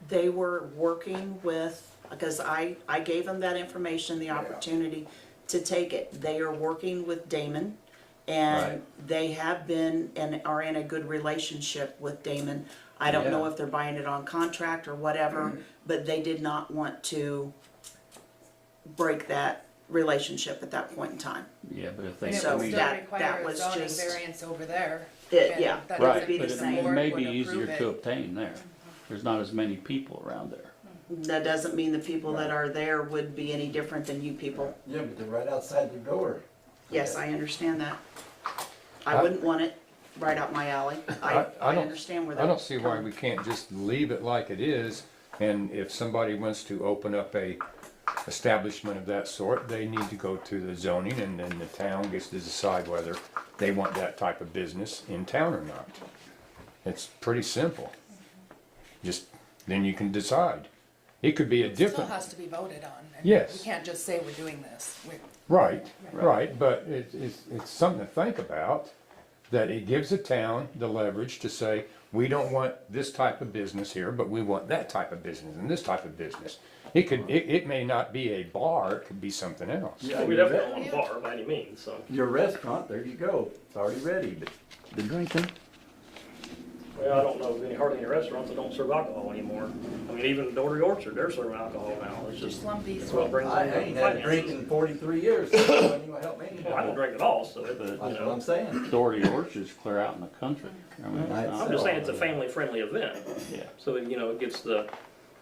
They were working with, because I gave them that information, the opportunity to take it. They are working with Damon, and Right. they have been and are in a good relationship with Damon. I don't know Yeah. if they're buying it on contract or whatever, but they did not want to break that relationship at that point in time. Yeah, but if they And it So would still that require a was zoning just- variance over there. It- and yeah, that right, doesn't be mean the but same. it board may would be easier approve to it. obtain there. There's not as many people around there. That doesn't mean the people that are there would be any different than you people. Yeah, but they're right outside the door. Yes, I understand that. I wouldn't want it right up my alley. I don't- understand where that. I don't see why we can't just leave it like it is, and if somebody wants to open up a establishment of that sort, they need to go to the zoning, and then the town gets to decide whether they want that type of business in town or not. It's pretty simple. Just, then you can decide. It could be a It still different, has to be voted on. and Yes. We can't just say we're doing this. right, but it's something to think about, that it gives the town the leverage to say, we don't want this type of business here, but we want that type of business and this type of business. It may not be a bar, it could be something else. Yeah, We your definitely don't want a bar by any means, so. Your restaurant, there you go, it's already ready, but the drinking, Well, I don't know of hardly any restaurants that don't serve alcohol anymore. I mean, even Dory Orchard, they're serving alcohol now. It's just, Lumpy. it's what brings I in ain't had a drink finances. in 43 years, so it wasn't even help me. Well, I don't drink at all, so it, That's what I'm saying. Doherty Orchard's clear out in the country. I mean, it's Right. not- I'm just saying it's a family-friendly event. Yeah. So that, it gets the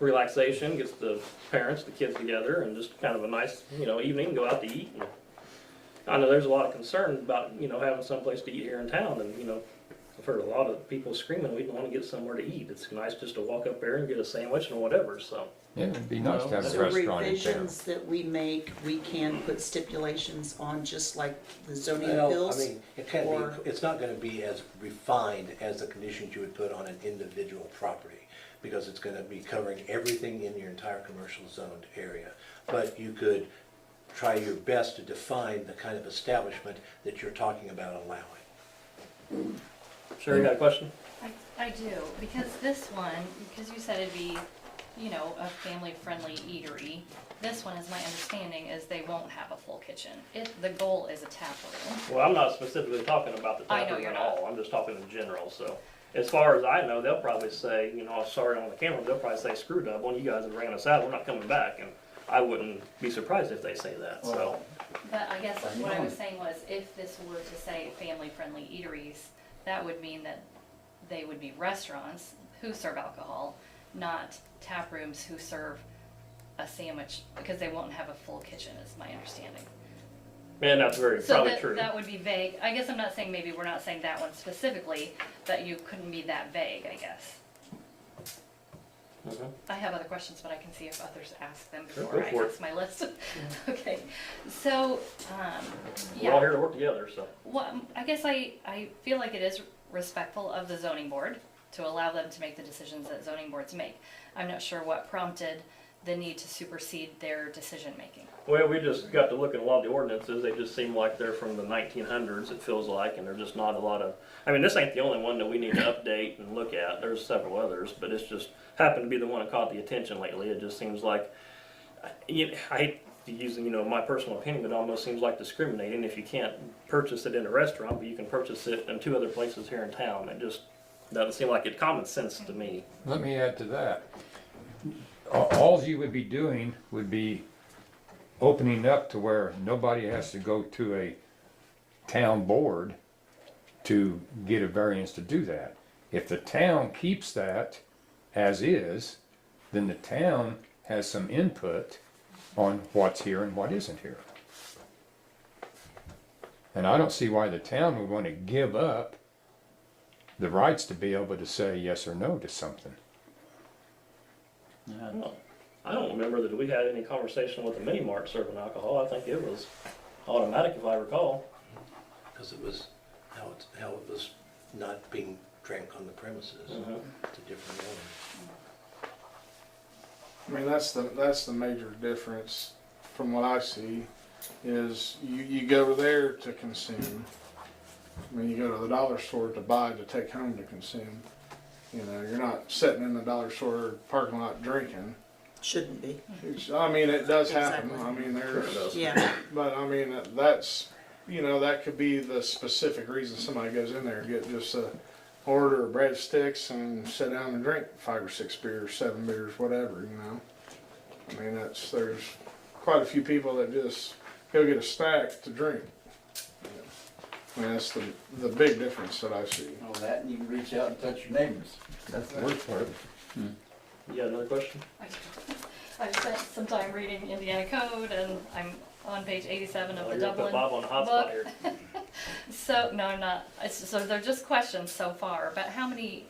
relaxation, gets the parents, the kids together, and just kind of a nice, evening, go out to eat. And I know there's a lot of concern about, having someplace to eat here in town, and, I've heard a lot of people screaming, we want to get somewhere to eat. It's nice just to walk up there and get a sandwich and whatever, so. Yeah, it'd be nice to have a So restaurant in town. revisions that we make, we can put stipulations on, just like the zoning Well, I appeals? mean, it can't or- be, it's not gonna be as refined as the conditions you would put on an individual property, because it's gonna be covering everything in your entire commercial zoned area. But you could try your best to define the kind of establishment that you're talking about allowing. Sure, you got a question? I do, because this one, because you said it'd be, a family-friendly eatery. This one, is my understanding, is they won't have a full kitchen. The goal is a tap room. Well, I'm not specifically talking about the I tap know room you're at not. all. I'm just talking in general, so. As far as I know, they'll probably say, sorry on the camera, they'll probably say, screw Dublin, you guys have ran us out, we're not coming back. And I wouldn't be surprised if they say that, so. But I guess what I was saying was, if this were to say family-friendly eateries, that would mean that they would be restaurants who serve alcohol, not tap rooms who serve a sandwich, because they won't have a full kitchen, is my understanding. And that's very So probably that, true. that would be vague. I guess I'm not saying, maybe we're not saying that one specifically, that you couldn't be that vague, I guess. Mhm. I have other questions, but I can see if others ask them Sure, before go I for it. ask my list. Okay, so, We're all here yeah. to work together, so. Well, I guess I feel like it is respectful of the zoning board to allow them to make the decisions that zoning boards make. I'm not sure what prompted the need to supersede their decision-making. Well, we just got to look at a lot of the ordinances, they just seem like they're from the 1900s, it feels like, and there's just not a lot of, this ain't the only one that we need to update and look at, there's several others, but it's just happened to be the one that caught the attention lately. It just seems like, I hate to use, my personal opinion, but it almost seems like discriminating if you can't purchase it in a restaurant, but you can purchase it in 2 other places here in town. It just doesn't seem like it's common sense to me. Let me add to that. All you would be doing would be opening up to where nobody has to go to a town board to get a variance to do that. If the town keeps that as is, then the town has some input on what's here and what isn't here. And I don't see why the town would want to give up the rights to be able to say yes or no to something. I don't remember that we had any conversation with the mini mart serving alcohol. I think it was automatic, if I recall. Because it was how it was not being drank on the premises. It's a different one. I mean, that's the major difference from what I see, is you go there to consume. I mean, you go to the dollar store to buy, to take home to consume. You know, you're not sitting in the dollar store parking lot drinking. Shouldn't be. I mean, it does happen. Exactly. I mean, there's, Yeah. but I mean, that's, you know, that could be the specific reason somebody goes in there and get just a order of breadsticks and sit down and drink 5 or 6 beers, 7 beers, whatever, you know. I mean, there's quite a few people that just go get a snack to drink. I mean, that's the big difference that I see. All that, and you can reach out and touch your neighbors. That's the worst part. You got another question? I've spent some time reading Indiana code, and I'm on page 87 of the You're gonna put Dublin Bob on the hot spot book. here. So, no, I'm not. So they're just questions so far, but how many,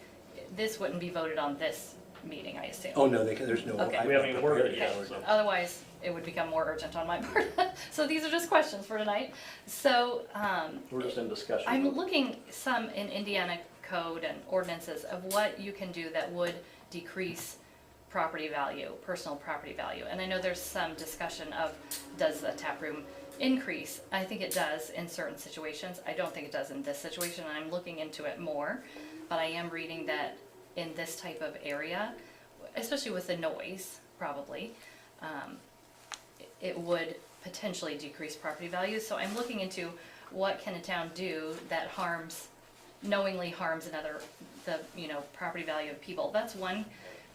this wouldn't be voted on this meeting, I assume? Oh, no, there's no. Okay. We haven't even worded it Okay, yet, so. otherwise it would become more urgent on my part. So these are just questions for tonight. So, We're just in discussion. I'm looking some in Indiana code and ordinances of what you can do that would decrease property value, personal property value. And I know there's some discussion of, does a tap room increase? I think it does in certain situations. I don't think it does in this situation, and I'm looking into it more. But I am reading that in this type of area, especially with the noise, probably, it would potentially decrease property values. So I'm looking into what can a town do that knowingly harms the property value of people. That's one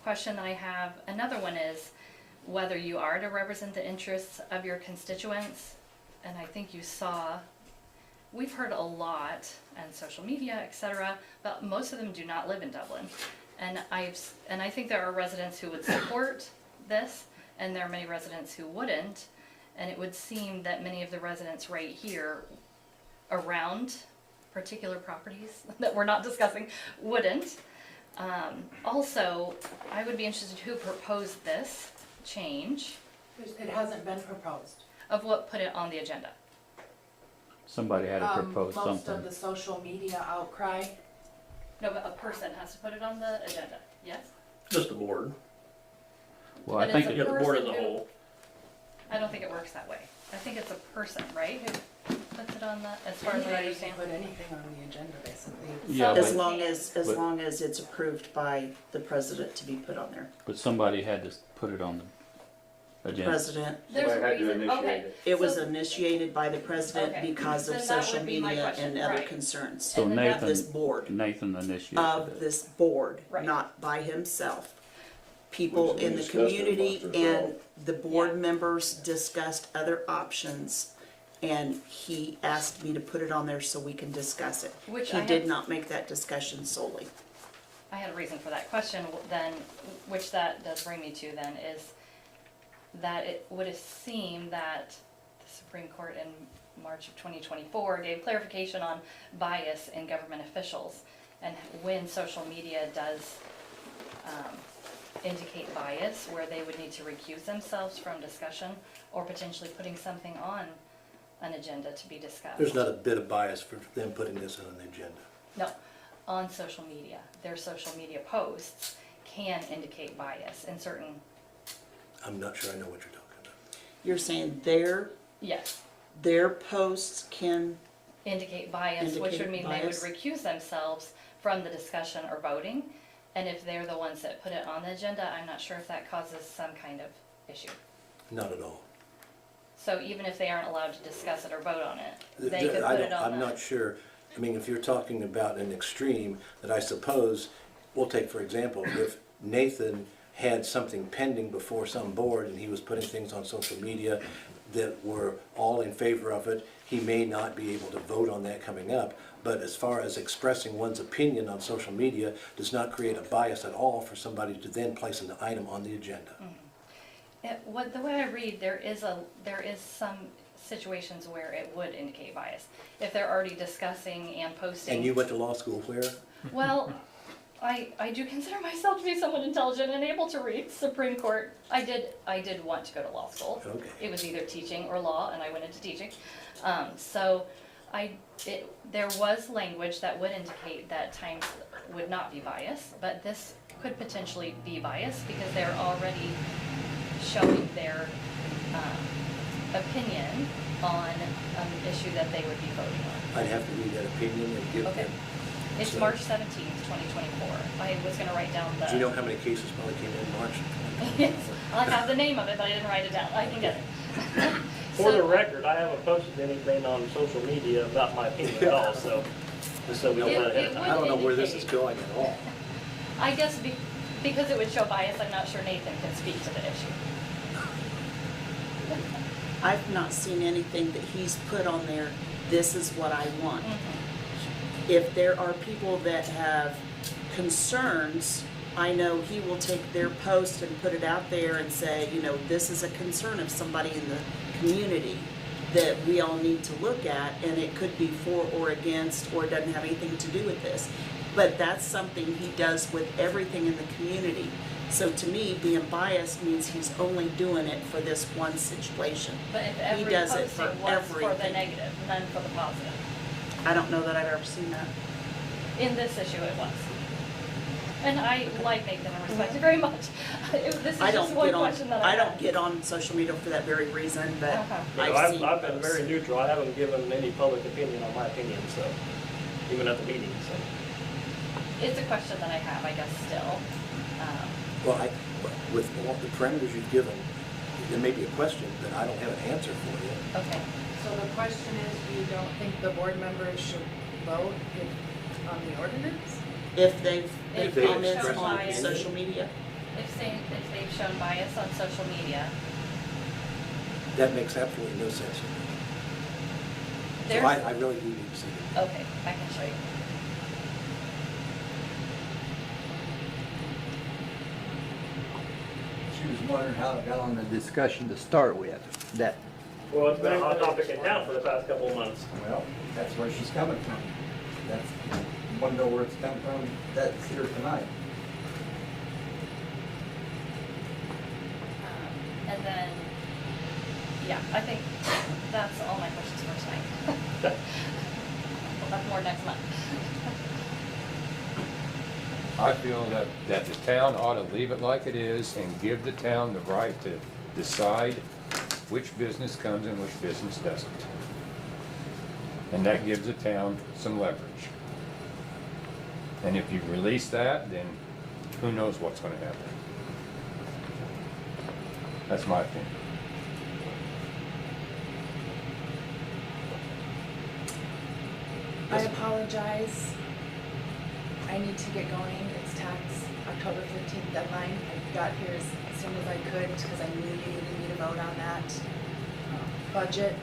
question that I have. Another one is whether you are to represent the interests of your constituents. And I think you saw, we've heard a lot on social media, etc., but most of them do not live in Dublin. And I think there are residents who would support this, and there are many residents who wouldn't. And it would seem that many of the residents right here around particular properties that we're not discussing wouldn't. Also, I would be interested who proposed this change It hasn't been proposed. of what put it on the agenda. Somebody had to propose Most something. of the social media outcry. No, but a person has to put it on the agenda, yes? Just the board. Well, I But think it's Yeah, the board as a person who- whole. I don't think it works that way. I think it's a person, right, who puts it on the, as far as I Anybody can understand. put anything on the agenda, basically. Yeah, As but- long as but- long as it's approved by the president to be put on there. But somebody had to put it on the agenda. President, There's a Somebody had to reason, initiate okay. it. it was So- initiated by the president Okay. because of Then that social would be my media question, and other right. concerns So And then that- of this Nathan, board. Nathan initiated Of it. this board, Right. not by himself. People Which we in the discussed it community amongst and ourselves. the board Yeah. members discussed other options, and he asked me to put it on there so we can discuss it. Which He I did had- not make that discussion solely. I had a reason for that question then, which that does bring me to then, is that it would seem that the Supreme Court in March of 2024 gave clarification on bias in government officials, and when social media does indicate bias, where they would need to recuse themselves from discussion or potentially putting something on an agenda to be discussed. There's not a bit of bias for them putting this on the agenda. No, on social media. Their social media posts can indicate bias in certain, I'm not sure I know what you're talking about. You're saying their yes, posts can, indicate bias, which would Indicate mean bias. they would recuse themselves from the discussion or voting. And if they're the ones that put it on the agenda, I'm not sure if that causes some kind of issue. Not at all. So even if they aren't allowed to discuss it or vote on it, they could I put it don't- on I'm not sure. I mean, if you're talking about an extreme, that I suppose, we'll take for example, if Nathan had something pending before some board and he was putting things on social media that were all in favor of it, he may not be able to vote on that coming up. But as far as expressing one's opinion on social media does not create a bias at all for somebody to then place an item on the agenda. The way I read, there is some situations where it would indicate bias. If they're already discussing and posting. And you went to law school where? Well, I do consider myself to be somewhat intelligent and able to read. Supreme Court, I did want to go to law school. Okay. It was either teaching or law, and I went into teaching. There was language that would indicate that times would not be biased, but this could potentially be biased because they're already showing their opinion on an issue that they would be voting on. I'd have to read that opinion and give Okay. them. It's So- March 17th, 2024. I was gonna write down the. Do you know how many cases probably came in March? Yes, I have the name of it, but I didn't write it down. I can get it. For the record, I haven't posted anything on social media about my opinion at all, so, just so we know that ahead of It time. I don't know where this is indicate- going at all. I guess because it would show bias, I'm not sure Nathan can speak to the issue. I've not seen anything that he's put on there, this is what I want. If there are people that have concerns, I know he will take their post and put it out there and say, you know, this is a concern of somebody in the community that we all need to look at, and it could be for or against, or it doesn't have anything to do with this. But that's something he does with everything in the community. So to me, being biased means he's only doing it for this one situation. But if He every does it for posting was for the everything. negative, none for the positive. I don't know that I've ever seen that. In this issue, it was. And I like Nathan and respect him very much. This is I just don't one get on, question that I I don't have. get on social media for that very reason, but You know, I've seen I've been posts. very neutral. I haven't given any public opinion on my opinion, so, even at the meeting, so. It's a question that I have, I guess, still. Well, with all the parameters you've given, there may be a question that I don't have an answer for you. Okay. So the question is, you don't think the board members should vote on the ordinance? If they've If they've comments expressed on bias. social media. If they've shown bias on social media, That makes absolutely no sense to me. So there's. I really do need to see it. Okay, I can show you. She was wondering how it got on the discussion to start with. That, Well, it's been a hot topic in town for the past couple of months. well, that's where she's coming from. That's, you want to know where it's coming from? That's here tonight. And then, yeah, I think that's all my questions for tonight. We'll have more next month. I feel that the town ought to leave it like it is and give the town the right to decide which business comes and which business doesn't. And that gives the town some leverage. And if you release that, then who knows what's gonna happen. That's my opinion. I apologize. I need to get going. It's tax October 15th deadline. I got here as soon as I could because I knew you needed me to vote on that budget.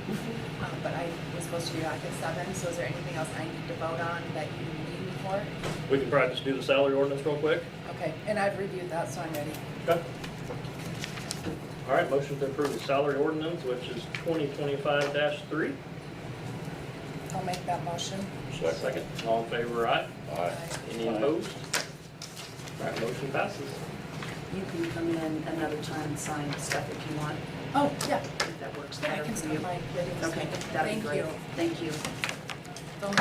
But I was supposed to be back at 7, so is there anything else I need to vote on that you need me for? We can probably just do the salary ordinance real quick. Okay, and I've reviewed that, so I'm ready. Okay. All right, motion to approve the salary ordinance, which is 2025-3. I'll make that motion. Second. All in favor, aye? Aye. Any opposed? All right, motion passes. You can come in another time and sign stuff if you want, Oh, yeah. if that works I better can for you. stop by later this Okay, weekend. that'd be Thank great. you. Thank you. Don't-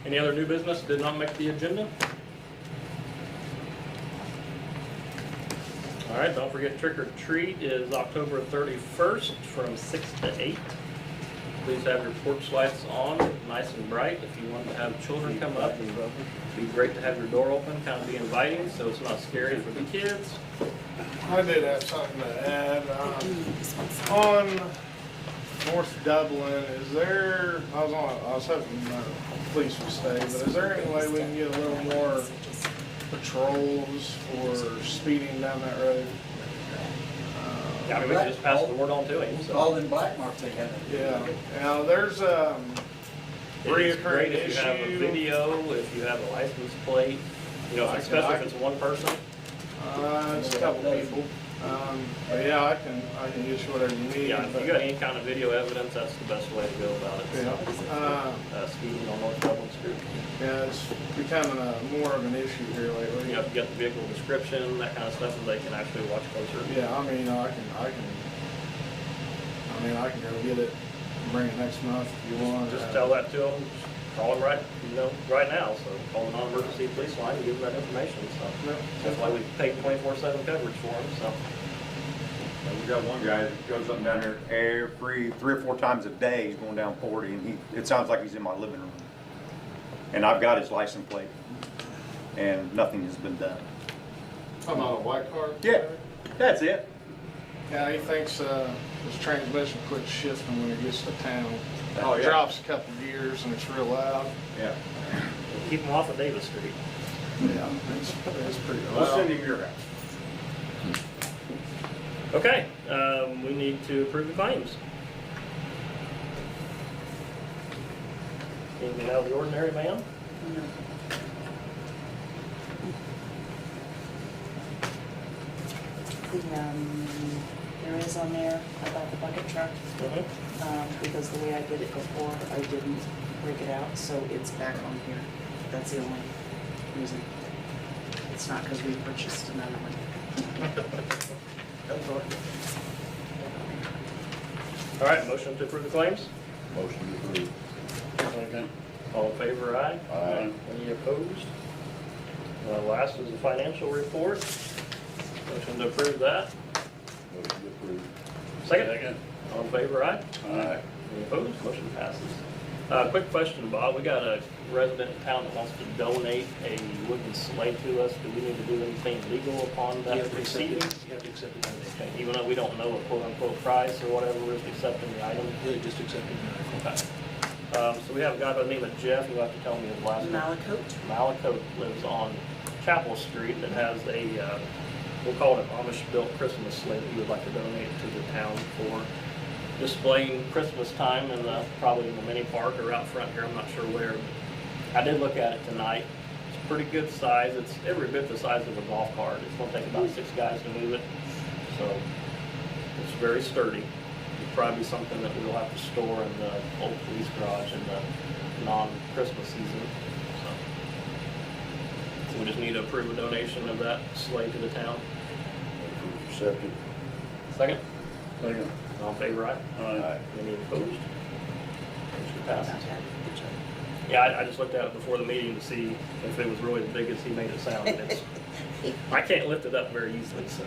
Any other new business did not make the agenda? All right, don't forget trick or treat is October 31st from 6 to 8. Please have your porch lights on, nice and bright. If you want to have children come up, it'd be great to have your door open, kind of be inviting, so it's not scary for the kids. I did have something to add. On North Dublin, is there, I was hoping the police would stay, but is there any way we can get a little more patrols for speeding down that road? Yeah, I mean, we can just pass the word on to him, so. All in black mark they have it. Yeah, now there's It's great reoccurring if you have a issue. video, if you have a license plate, you know, especially if it's one person. It's a couple people. But yeah, I can get you whatever you need. Yeah, if but- you got any kind of video evidence, that's the best way to go about it. Yeah, Speeding on North Dublin Street. yeah, it's becoming more of an issue here lately. You have to get the vehicle description, that kind of stuff, so they can actually watch closer. Yeah, I mean, I can go get it, and bring it next month if you want. Just tell that to them, call them right now, so call the non-emergency police line and give them that information, so. That's why we pay 24/7 coverage for them, so. We got one guy that goes up and down there every 3 or 4 times a day, he's going down 40, and it sounds like he's in my living room. And I've got his license plate, and nothing has been done. Talking about a white car? Yeah, that's it. Yeah, he thinks his transmission quits shifting when it gets to town. Oh, yeah. Drops a couple gears and it's real loud. Yeah. Keep them off of Davis Street. Yeah, it's pretty We'll loud. send him your house. Okay, we need to approve the claims. Anything out of the ordinary, ma'am? There is on there about the bucket truck, because the way I did it before, I didn't break it out, so it's back on here. That's the only reason. It's not because we purchased another one. All right, motion to approve the claims? Motion to approve. Second. All in favor, aye? Aye. Any opposed? Last is the financial report. Motion to approve that. Motion to approve. Second? All in favor, aye? Aye. Any opposed? Motion passes. Quick question, Bob. We got a resident in town that wants to donate a wooden sleigh to us. Do we need to do anything legal upon that receiving? You have to accept the donation. Okay, even though we don't know a quote-unquote price or whatever, we're just accepting the item? Yeah, just accept it. Okay. So we have a guy by the name of Jeff. You'll have to tell me his last name. Malacote. Malacote lives on Chapel Street that has a, we'll call it an Amish-built Christmas sleigh that he would like to donate to the town for displaying Christmas time in the, probably in the mini park or out front here, I'm not sure where. I did look at it tonight. It's pretty good size. It's every bit the size of a golf cart. It's gonna take about 6 guys to move it. So it's very sturdy. It'll probably be something that we'll have to store in the old police garage in the non-Christmas season. So we just need to approve a donation of that sleigh to the town. Accepted. Second? Second. All in favor, aye? Aye. Any opposed? Motion passes. Yeah, I just looked at it before the meeting to see if it was really as big as he made it sound. And it's, I can't lift it up very easily, so.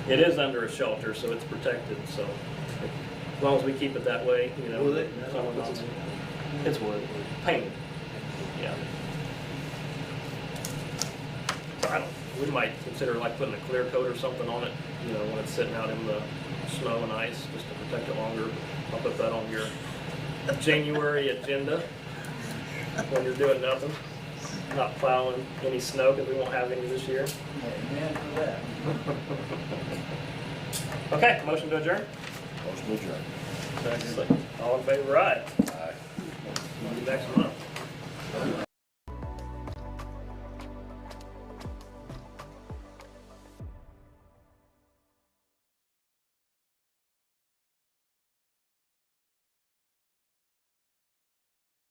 It is under a shelter, so it's protected, so as long as we keep it that way, you know. Wood? someone else- It's wood, painted, yeah. So I don't, we might consider like putting a clear coat or something on it, you know, when it's sitting out in the snow and ice, just to protect it longer. I'll put that on your January agenda when you're doing nothing, not plowing any snow, because we won't have any this year. Amen for that. Okay, motion to adjourn? Motion adjourned. All in favor, aye. Aye. See you next month.